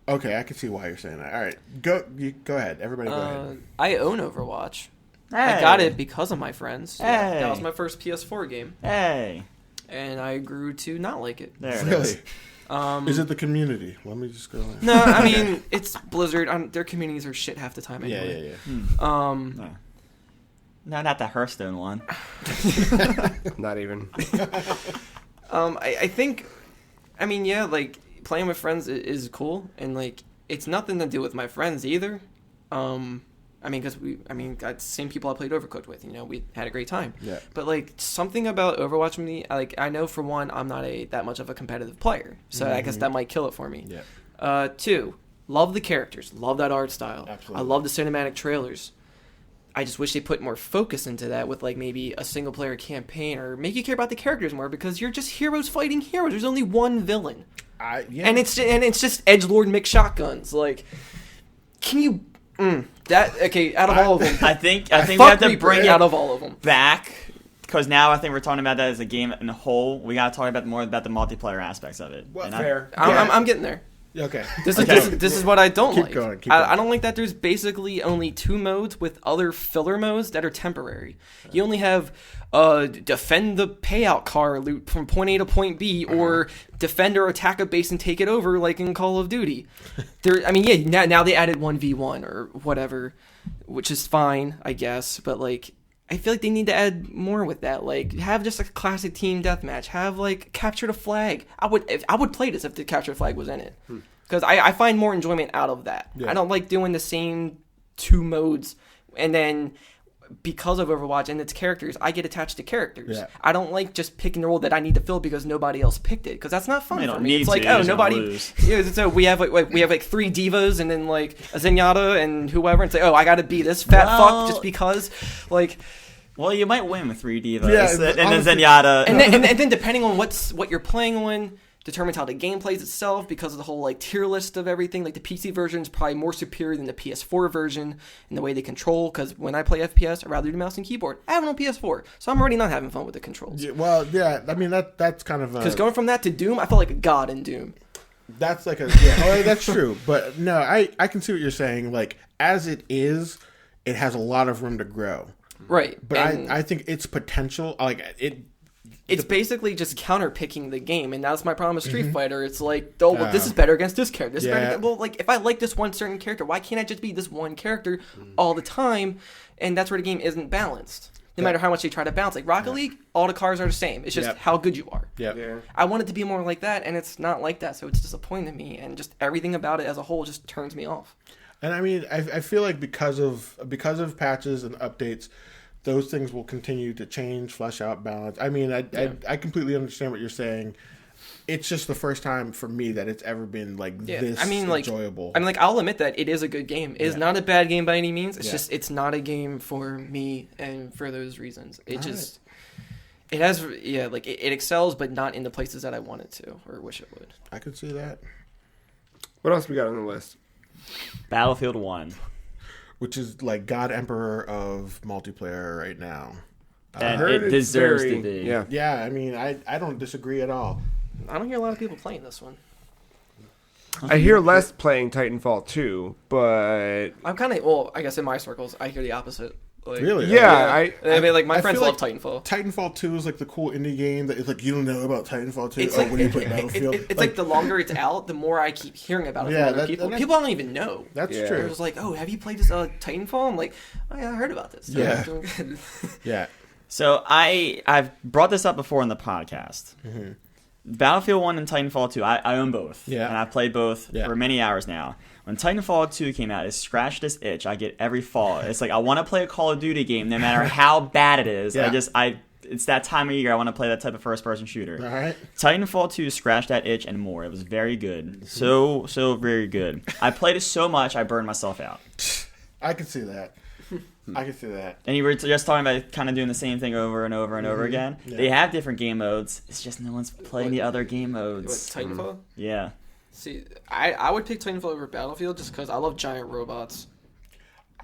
Okay, I can see why you're saying that. All right, go ahead. Everybody go ahead. I own Overwatch. Hey. I got it because of my friends. Hey. That was my first PS4 game. Hey. And I grew to not like it. There it really? is. Is it the community? Let me just go in. No, I mean, it's Blizzard. Their communities are shit half the time anyway. Yeah. No, not the Hearthstone one. Not even. I think, I mean, yeah, like, playing with friends is cool, and, like, it's nothing to do with my friends either. I mean, because got the same people I played Overcooked with, we had a great time. Yeah. But, like, something about Overwatch with me, like, I know, for one, I'm not that much of a competitive player, so I guess that might kill it for me. Yeah. 2, love the characters, love that art style. Absolutely. I love the cinematic trailers. I just wish they put more focus into that with, like, maybe a single-player campaign, or make you care about the characters more, because you're just heroes fighting heroes. There's only one villain. And it's just edgelord mixed shotguns. Like, can you... out of all of them. I think we have to bring it out of all of them back, because now I think we're talking about that as a game in a whole. We got to talk more about the multiplayer aspects of it. Well, fair. I'm getting there. Okay. This is what I don't like. Keep going. I don't like that there's basically only 2 modes with other filler modes that are temporary. You only have defend the payout car loot from point A to point B, or defend or attack a base and take it over, like in Call of Duty. Now they added 1v1 or whatever, which is fine, I guess, but like, I feel like they need to add more with that. Like, have just a classic team deathmatch. Have, like, capture the flag. I would play this if the capture flag was in it, because I find more enjoyment out of that. Yeah. I don't like doing the same 2 modes, and then because of Overwatch and its characters, I get attached to characters. Yeah. I don't like just picking the role that I need to fill because nobody else picked it, because that's not fun for me. It's like, nobody. So we have like 3 divas and then like a Zenyatta and whoever, and say, I got to be this fat fuck just because, like. Well, you might win with 3 divas, and then Zenyatta, and then depending on what you're playing on, determines how the game plays itself, because of the whole like tier list of everything. Like, the PC version is probably more superior than the PS4 version in the way they control, because when I play FPS, I'd rather do mouse and keyboard. I have it on PS4, so I'm already not having fun with the controls. Yeah, well, yeah, I mean, that's kind of... Because going from that to Doom, I felt like a god in Doom. That's like that's true. But no, I can see what you're saying. Like, as it is, it has a lot of room to grow. Right. But I think its potential, like, it's basically just counter-picking the game, and that's my problem with Street Fighter. It's like, this is better against this character. This is better. Well, like, if I like this one certain character, why can't I just be this one character all the time? And that's where the game isn't balanced. No matter how much they try to balance. Like, Rocket League, all the cars are the same. It's just how good you are. Yeah. I want it to be more like that, and it's not like that, so it's disappointing to me, and just everything about it as a whole just turns me off. And I mean, I feel like because of patches and updates, those things will continue to change, flesh out, balance. I mean, I completely understand what you're saying. It's just the first time for me that it's ever been this enjoyable. I'll admit that it is a good game. It is not a bad game by any means. It's just, it's not a game for me, and for those reasons. It has, like it excels, but not in the places that I want it to or wish it would. I could see that. What else we got on the list? Battlefield 1. Which is like God Emperor of multiplayer right now. And it deserves to be. Yeah. Yeah, I mean, I don't disagree at all. I don't hear a lot of people playing this one. I hear less playing Titanfall 2, but I'm kind of, I guess in my circles, I hear the opposite. Like, Really? yeah, I mean, like my I friends feel love like Titanfall. Titanfall 2 is like the cool indie game that is like, you don't know about Titanfall 2. It's like, when you play Battlefield. it's like the longer it's out, the more I keep hearing about it from other people. People don't even know. That's Yeah. true. They're just like, oh, have you played this Titanfall? I'm like, oh yeah, I heard about this. Yeah. Doing good. Yeah. So I've brought this up before in the podcast. Mm-hmm. Battlefield 1 and Titanfall 2, I own both. Yeah. And I've played both for many hours now. When Titanfall 2 came out, it scratched this itch I get every fall. It's like, I want to play a Call of Duty game no matter how bad it is. Yeah. It's that time of year I want to play that type of first-person shooter. All right. Titanfall 2 scratched that itch and more. It was very good. So very good. I played it so much, I burned myself out. I can see that. I can see that. And you were just talking about kind of doing the same thing over and over and over again. Yeah. They have different game modes. It's just no one's playing the other game modes. What, Titanfall? Yeah. See, I would pick Titanfall over Battlefield just because I love giant robots.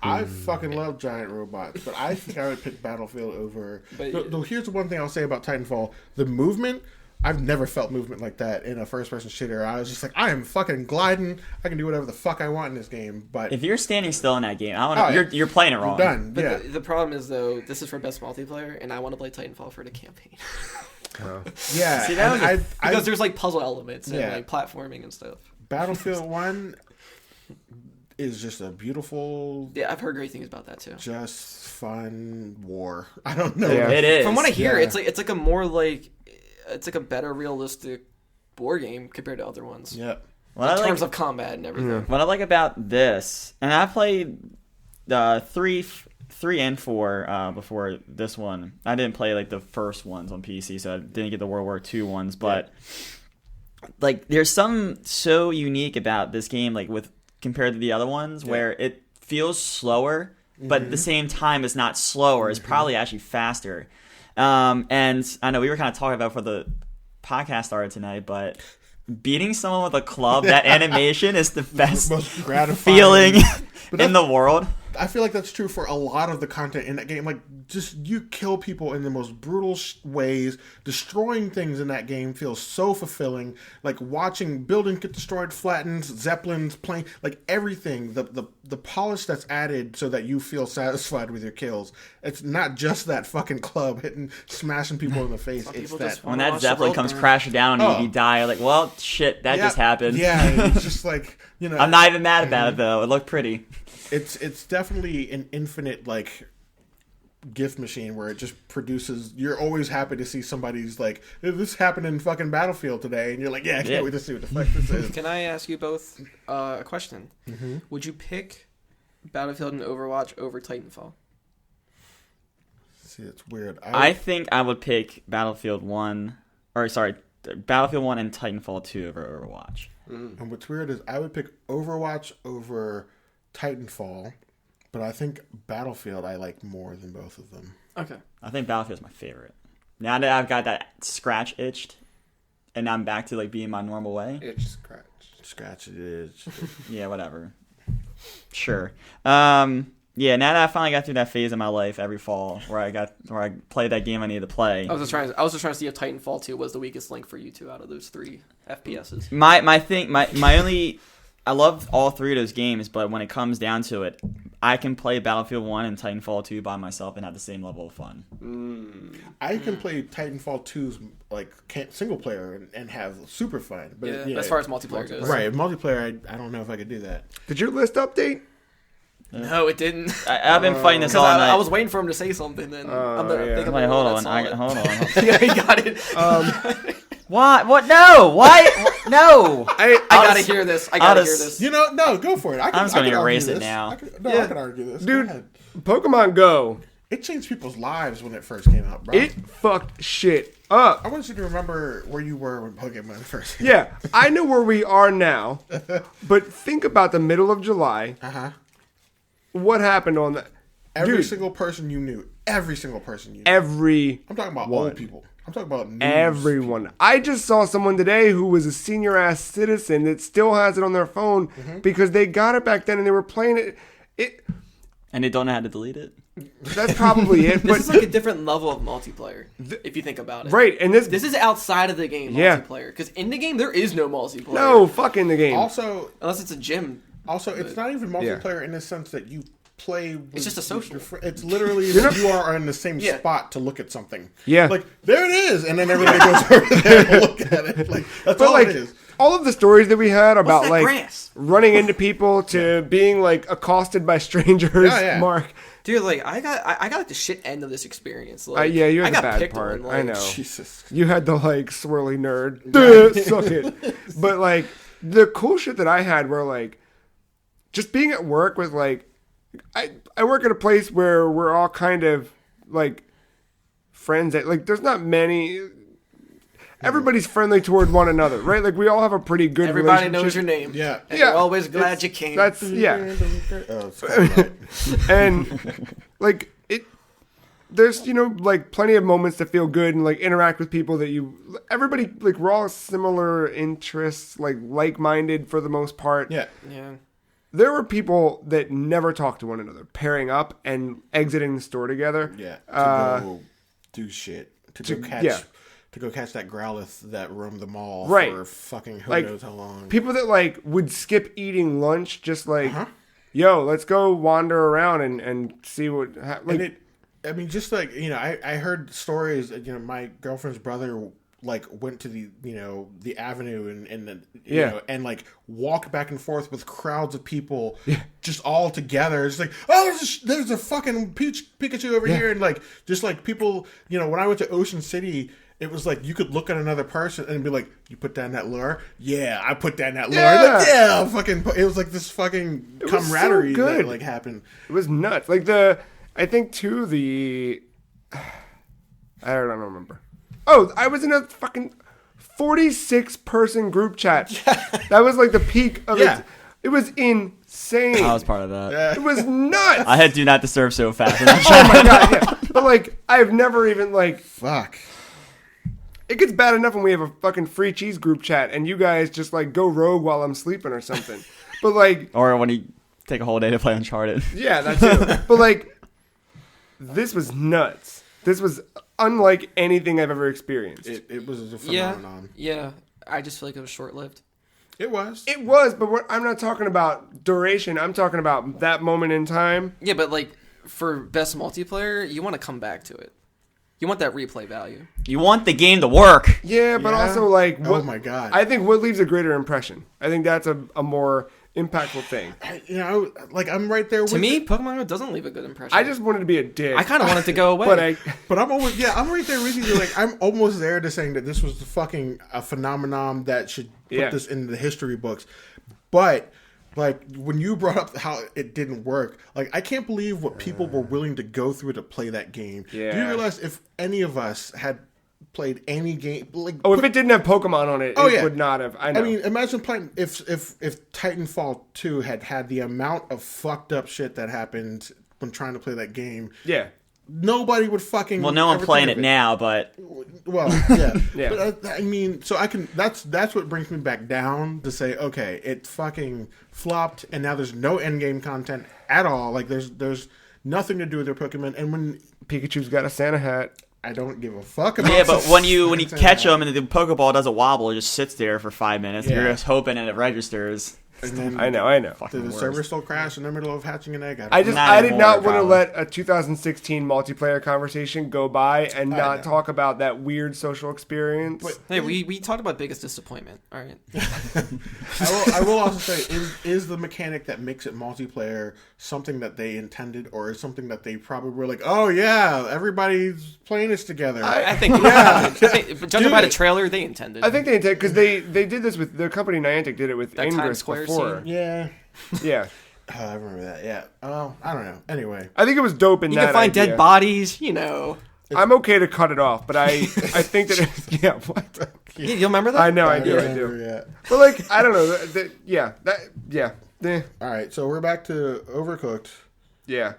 I fucking love giant robots, but I think I would pick Battlefield over. Though here's the one thing I'll say about Titanfall: the movement. I've never felt movement like that in a first-person shooter. I was just like, I am fucking gliding. I can do whatever the fuck I want in this game. But If you're standing still in that game, you're playing it wrong. done. But Yeah. the problem is though, this is for best multiplayer, and I want to play Titanfall for the campaign Yeah. See, that was because there's like puzzle elements and Yeah. like platforming and stuff. Battlefield 1 is just a beautiful, Yeah, I've heard great things about that too. just fun war. I don't know. Yeah. It is. From what I hear, Yeah. it's like a more like it's like a better realistic war game compared to other ones. Yep. What In I terms like, of combat and everything. what I like about this, and I played 3 and 4 before this one. I didn't play like the first ones on PC, so I didn't get the World War II ones. But like, there's something so unique about this game, like with compared to the other ones, where it feels slower, but at the same time, it's not slower. It's probably actually faster. And I know we were kind of talking about for the podcast started tonight, but beating someone with a club, that animation is the best Most gratifying feeling But in the world. I feel like that's true for a lot of the content in that game. Like, just you kill people in the most brutal ways. Destroying things in that game feels so fulfilling. Like watching buildings get destroyed, flattened, zeppelins, plane, like everything. The polish that's added so that you feel satisfied with your kills. It's not just that fucking club hitting, smashing people in the face. Some It's people that. just When wanna that watch the zeppelin world comes burn. crashing down on you, Oh. you die. You're like, well, shit, that just happened. Yeah, it's just like, you know. I'm not even mad about it though. It looked pretty. It's definitely an infinite like gift machine where it just produces. You're always happy to see somebody's like, this happened in fucking Battlefield today, and you're like, yeah, I can't wait to see what the fuck this is. Can I ask you both a question? Mm-hmm. Would you pick Battlefield and Overwatch over Titanfall? See, it's weird. I think I would pick Battlefield 1 and Titanfall 2 over Overwatch. And what's weird is I would pick Overwatch over Titanfall, but I think Battlefield I like more than both of them. Okay. I think Battlefield's my favorite. Now that I've got that scratch itched, and I'm back to like being my normal way. Itch scratch. Scratch it is. Yeah, whatever. Sure. Yeah, now that I finally got through that phase of my life every fall where I played that game I needed to play. I was just trying to see if Titanfall 2 was the weakest link for you two out of those 3 FPSs. My only, I love all 3 of those games, but when it comes down to it, I can play Battlefield 1 and Titanfall 2 by myself and have the same level of fun. I can play Titanfall 2's like single player and have super fun. But As far as multiplayer goes. right, multiplayer, I don't know if I could do that. Did your list update? No, it didn't. I've been fighting this Because all night. I was waiting for him to say something, and I'm yeah. thinking, Wait, hold on. hold on. Hold on. Yeah, he got it. What? What? No. Why? No. I gotta hear this. I gotta hear this. You know, no, go for it. I'm just gonna I can erase argue it this. now. I Yeah. can argue this. Dude. Go ahead. Pokemon Go. It changed people's lives when it first came out, bro. It fucked shit up. I want you to remember where you were when Pokemon first came Yeah, I know where we are now, but think about the middle of July. Uh-huh. What happened on that? Every Dude, single person you knew, every single person you know. I'm talking about old people. I'm talking about everyone. People. I just saw someone today who was a senior ass citizen that still has it on their phone because they got it back then and they were playing it. And they don't know how to delete it. That's probably it. This is like a different level of multiplayer, if you think about it. Right, and this is outside of the game multiplayer. Because in the game, there is no multiplayer. No, fuck in the game. Also, unless it's a gym. Also, it's not even multiplayer in the sense that you play with it's just a social. It's literally that you are in the same spot to look at something. Yeah. Like, there it is. And then everybody goes over there to look at it. Like, that's all it is. All of the stories that we had about like grass? Running into people to being like accosted by strangers, Mark. Dude, like I got like the shit end of this experience. Like, you had the bad part. Like, I know. Jesus. You had the like swirly nerd. Suck it. But like the cool shit that I had were like just being at work with like I work at a place where we're all kind of like friends that like there's not many. Everybody's friendly toward one another, right? Like we all have a pretty good Everybody relationship. knows your name. Yeah. And you're always glad you came. That's and like there's like plenty of moments to feel good and like interact with people that everybody like we're all similar interests, like-minded for the most part. Yeah. There were people that never talked to one another, pairing up and exiting the store together. Yeah. To go do shit. To go catch that Growlithe that roamed the mall for fucking who knows how long. People that like would skip eating lunch just like, yo, let's go wander around and see what happens. I mean, just like, I heard stories, my girlfriend's brother like went to the avenue and like walked back and forth with crowds of people just all together. It's like, oh, there's a fucking Pikachu over here. And like, just like people, when I went to Ocean City, it was like you could look at another person and be like, "You put down that lure? Yeah, I put down that lure. Yeah, like, fucking." It was like this fucking camaraderie that like happened. It was nuts. Like I think too I don't remember. Oh, I was in a fucking 46-person group chat. That was like the peak of it. It was insane. I was part of that. Yeah. It was nuts. I had do not disturb so fast. Oh my god, yeah. But like, I've never even like fuck. It gets bad enough when we have a fucking free cheese group chat and you guys just like go rogue while I'm sleeping or something. But like, or when you take a whole day to play Uncharted. Yeah, that's it. But like, this was nuts. This was unlike anything I've ever experienced. It was a phenomenon. Yeah. I just feel like it was short-lived. It was, but I'm not talking about duration. I'm talking about that moment in time. Yeah, but like for best multiplayer, you want to come back to it. You want that replay value. You want the game to work. Yeah, but also like, oh my god, I think what leaves a greater impression. I think that's a more impactful thing. Like I'm right there with to me, Pokemon Go doesn't leave a good impression. I just wanted to be a dick. I kind of want it to go away. but I'm almost I'm right there with you. Like I'm almost there to saying that this was fucking a phenomenon that should put this in the history books. But like when you brought up how it didn't work, like I can't believe what people were willing to go through to play that game. Yeah. Do you realize if any of us had played any game, like if it didn't have Pokemon on it, it would not have. I know. I mean, imagine playing if Titanfall 2 had the amount of fucked up shit that happened when trying to play that game. Yeah. Nobody would fucking. Well, no one playing it now, but well, yeah, yeah. But I mean, so I can. That's what brings me back down to say, okay, it fucking flopped, and now there's no end game content at all. Like there's nothing to do with their Pokemon, and when Pikachu's got a Santa hat. I don't give a fuck about. Yeah, but when you catch them and the Pokeball doesn't wobble, it just sits there for 5 minutes. You're just hoping and it registers. And then I know. Did the server still crash in the middle of hatching an egg? I did not want to let a 2016 multiplayer conversation go by and not talk about that weird social experience. But, hey, we talked about biggest disappointment. All right. I will also say, is the mechanic that makes it multiplayer something that they intended, or is something that they probably were like, oh yeah, everybody's playing this together? I think, judging by the trailer, they intended. I think they intended because they did this with the company Niantic did it with that Ingress before. Yeah. Yeah. I remember that. Yeah. Oh, I don't know. Anyway, I think it was dope in that. You can find idea. dead bodies. You know. I'm okay to cut it off, but I think that what? You remember that? I know, I do. Yeah. But like, I don't know. All right, so we're back to Overcooked. Yeah.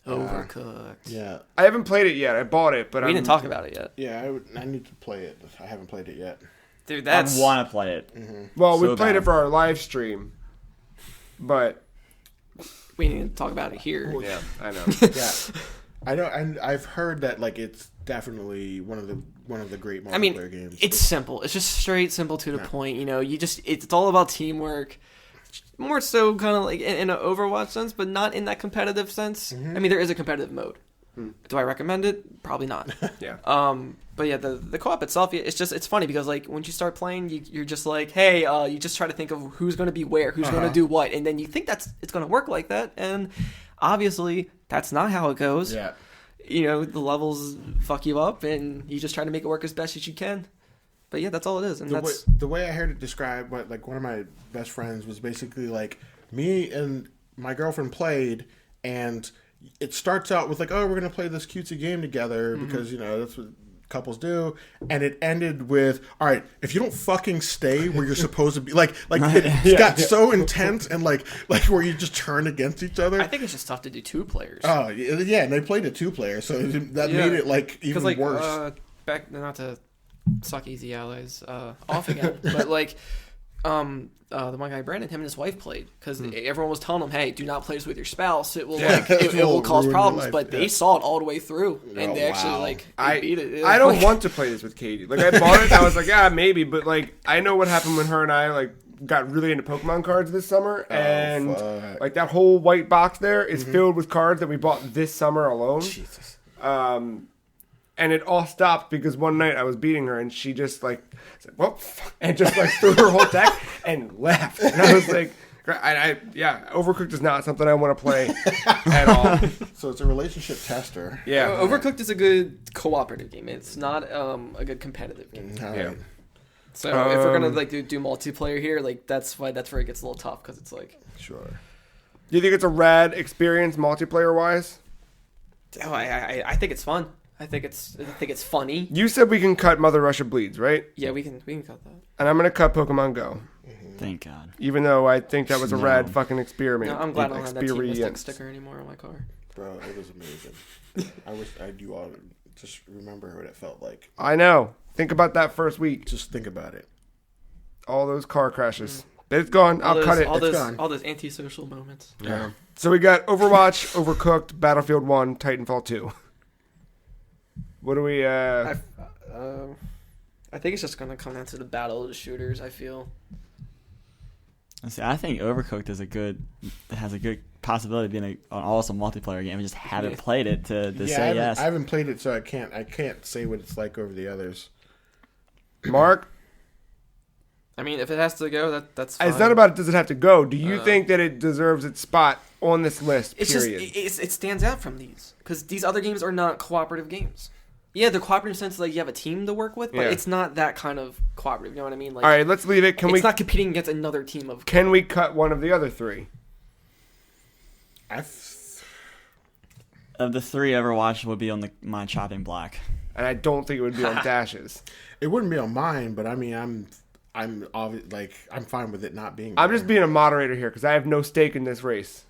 Overcooked. Yeah. I haven't played it yet. I bought it, but We didn't talk about it yet. Yeah, I need to play it. I haven't played it yet. Dude, that's... I want to play it. Well, we So played bad. it for our live stream, but We need to talk about it here. yeah, I know. Yeah, I know, and I've heard that like it's definitely one of the great multiplayer games. It's simple. It's just straight, simple to the point. You know, it's all about teamwork. More so, kind of like in an Overwatch sense, but not in that competitive sense. I mean, there is a competitive mode. Do I recommend it? Probably not. Yeah. But yeah, the co-op itself, it's funny because like once you start playing, you're just like, hey, you just try to think of who's going to be where, who's going to do what, and then you think it's going to work like that, and obviously that's not how it goes. Yeah. You know, the levels fuck you up, and you just try to make it work as best as you can. But yeah, that's all it is, and The way I heard it described, like one of my best friends was basically like me and my girlfriend played, and it starts out with like, oh, we're gonna play this cutesy game together because you know that's what couples do, and it ended with, all right, if you don't fucking stay where you're supposed to be, like it got so intense and like where you just turn against each other. I think it's just tough to do 2 players. Oh yeah, and they played a 2-player, so that made it like even like, worse. Back, not to suck easy allies off again, but like the one guy Brandon, him and his wife played because everyone was telling him, hey, do not play this with your spouse, it will it will cause ruin your problems, life. but they saw it all the way through and they actually like they beat it. I don't want to play this with Katie. Like I bought it and I was like, yeah, maybe, but like I know what happened when her and I like got really into Pokemon cards this summer, and like that whole white box there is filled with cards that we bought this summer alone. Jesus. And it all stopped because one night I was beating her and she just like said, well, and just like threw her whole deck and left. And I was like, Overcooked is not something I want to play at all. So it's a relationship tester. Yeah. Overcooked is a good cooperative game. It's not a good competitive game. Yeah. So if we're gonna like do multiplayer here, like that's where it gets a little tough because it's like Sure. Do you think it's a rad experience multiplayer wise? Oh, I think it's fun. I think it's funny. You said we can cut Mother Russia Bleeds, right? Yeah, we can cut that. And I'm gonna cut Pokemon Go. Thank God. Even though I think that was a rad fucking experiment. No, I'm glad I don't have that Team Mystic sticker anymore on my car. Bro, it was amazing. I wish you all just remember what it felt like. I know. Think about that first week. Just think about it. All those car crashes. It's gone. I'll cut it. All It's gone. All those antisocial moments. Yeah. So we got Overwatch, Overcooked, Battlefield 1, Titanfall 2. What do we... I think it's just going to come down to the battle of the shooters, I feel. See, I think Overcooked has a good possibility of being an awesome multiplayer game. I just haven't played it to say yes. I haven't played it, so I can't say what it's like over the others. Mark? I mean, if it has to go, that's fine. It's not about does it have to go. Do you think that it deserves its spot on this list, It's period? just, it stands out from these. Because these other games are not cooperative games. Yeah, they're cooperative in the sense like you have a team to work with, but it's not that kind of cooperative. You know what I mean? Like, all right, let's leave it. It's not competing against another team of... Can we cut one of the other three? Of the 3 Overwatch would be on my chopping block. And I don't think it would be on Dashe's. It wouldn't be on mine, but I mean, I'm fine with it not being. I'm just being a moderator here because I have no stake in this race.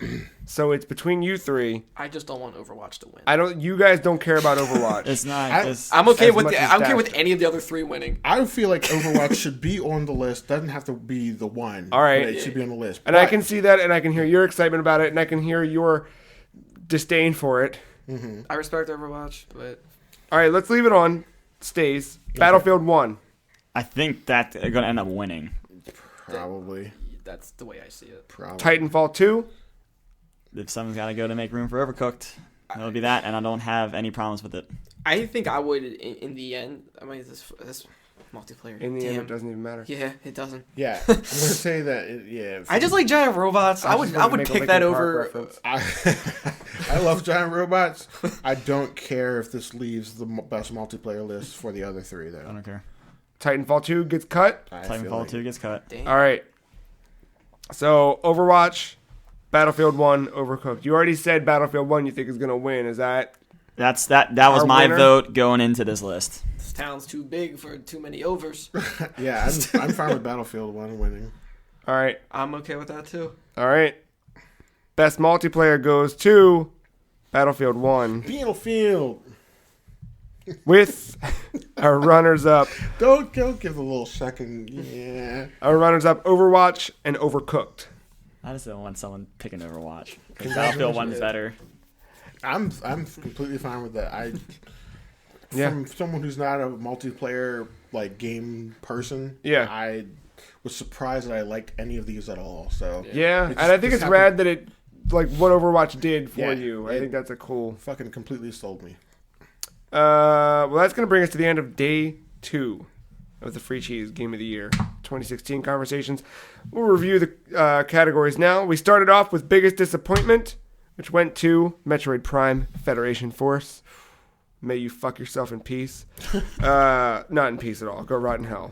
So it's between you 3. I just don't want Overwatch to win. You guys don't care about Overwatch. It's not. I'm okay with much as I don't care Dashe. with any of the other 3 winning. I feel like Overwatch should be on the list. Doesn't have to be the one. All right. But it should be on the list. And I can see that, and I can hear your excitement about it, and I can hear your disdain for it. I respect Overwatch, but... All right, let's leave it on. Stays. Battlefield 1. I think that they're going to end up winning. Probably. That's the way I see it. Probably. Titanfall 2. If someone's got to go to make room for Overcooked, it'll be that, and I don't have any problems with it. I think I would, in the end... I mean, this multiplayer... In the end, it doesn't even matter. Yeah, it doesn't. Yeah, I'm gonna say that. I just like giant robots. I would pick that over... I love giant robots. I don't care if this leaves the best multiplayer list for the other 3, though. I don't care. Titanfall 2 gets cut. Titanfall 2 gets cut. Damn. All right. So, Overwatch, Battlefield 1, Overcooked. You already said Battlefield 1 you think is going to win. Is that... That was Our my winner? vote going into this list. This town's too big for too many overs. Yeah, I'm fine with Battlefield 1 winning. All right. I'm okay with that, too. All right. Best multiplayer goes to Battlefield 1. Battlefield. With our runners-up. Don't give the little second. Yeah. Our runners-up, Overwatch and Overcooked. I just don't want someone picking Overwatch. Because Battlefield 1's better. I'm completely fine with that. From someone who's not a multiplayer like game person, I was surprised that I liked any of these at all. So and I think it's rad that it like what Overwatch did for you. I think that's a cool. Fucking completely sold me. Well, that's going to bring us to the end of day 2 of the Free Cheese Game of the Year 2016 conversations. We'll review the categories now. We started off with biggest disappointment, which went to Metroid Prime Federation Force. May you fuck yourself in peace. Not in peace at all. Go rot in hell.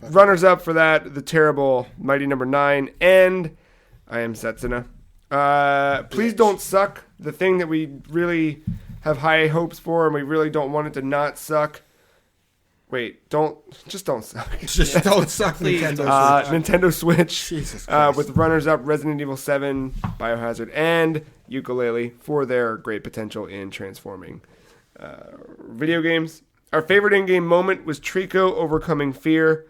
Runners up for that, the terrible Mighty Number 9 and I Am Setsuna. Please Don't Suck, the thing that we really have high hopes for and we really don't want it to not suck. Wait, don't suck. Just don't suck, Nintendo Switch. Jesus Christ. With runners up Resident Evil 7, Biohazard, and Yooka-laylee for their great potential in transforming video games. Our favorite in-game moment was Trico overcoming fear,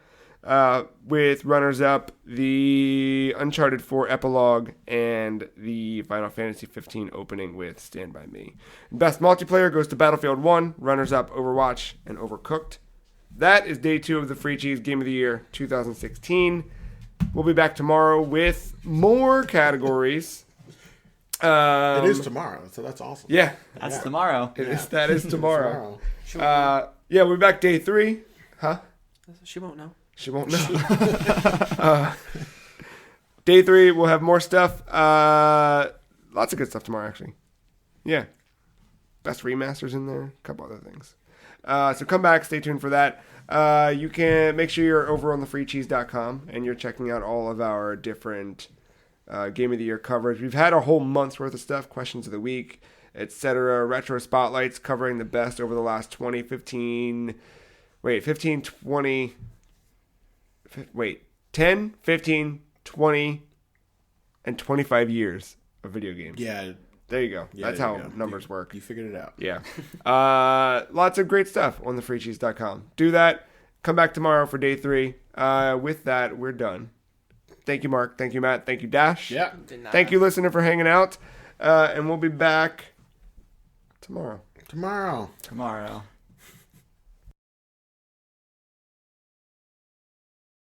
with runners up the Uncharted 4 epilogue and the Final Fantasy 15 opening with Stand By Me. Best multiplayer goes to Battlefield 1, runners up Overwatch and Overcooked. That is day 2 of the Free Cheese Game of the Year 2016. We'll be back tomorrow with more categories. It is tomorrow, so that's awesome. Yeah. That's tomorrow. That is tomorrow. We'll be back day 3. Huh? She won't know. She won't know. Day 3, we'll have more stuff. Lots of good stuff tomorrow, actually. Yeah. Best remasters in there. A couple other things. So come back. Stay tuned for that. You can make sure you're over on thefreecheese.com and you're checking out all of our different Game of the Year coverage. We've had a whole month's worth of stuff, questions of the week, etc. Retro spotlights covering the best over the last 10, 15, 20, and 25 years of video games. Yeah. There you go. That's how numbers work. You figured it out. Yeah. Lots of great stuff on thefreecheese.com. Do that. Come back tomorrow for day 3. With that, we're done. Thank you, Marc. Thank you, Matt. Thank you, Dash. Yeah. Thank you, listener, for hanging out. And we'll be back tomorrow. Tomorrow.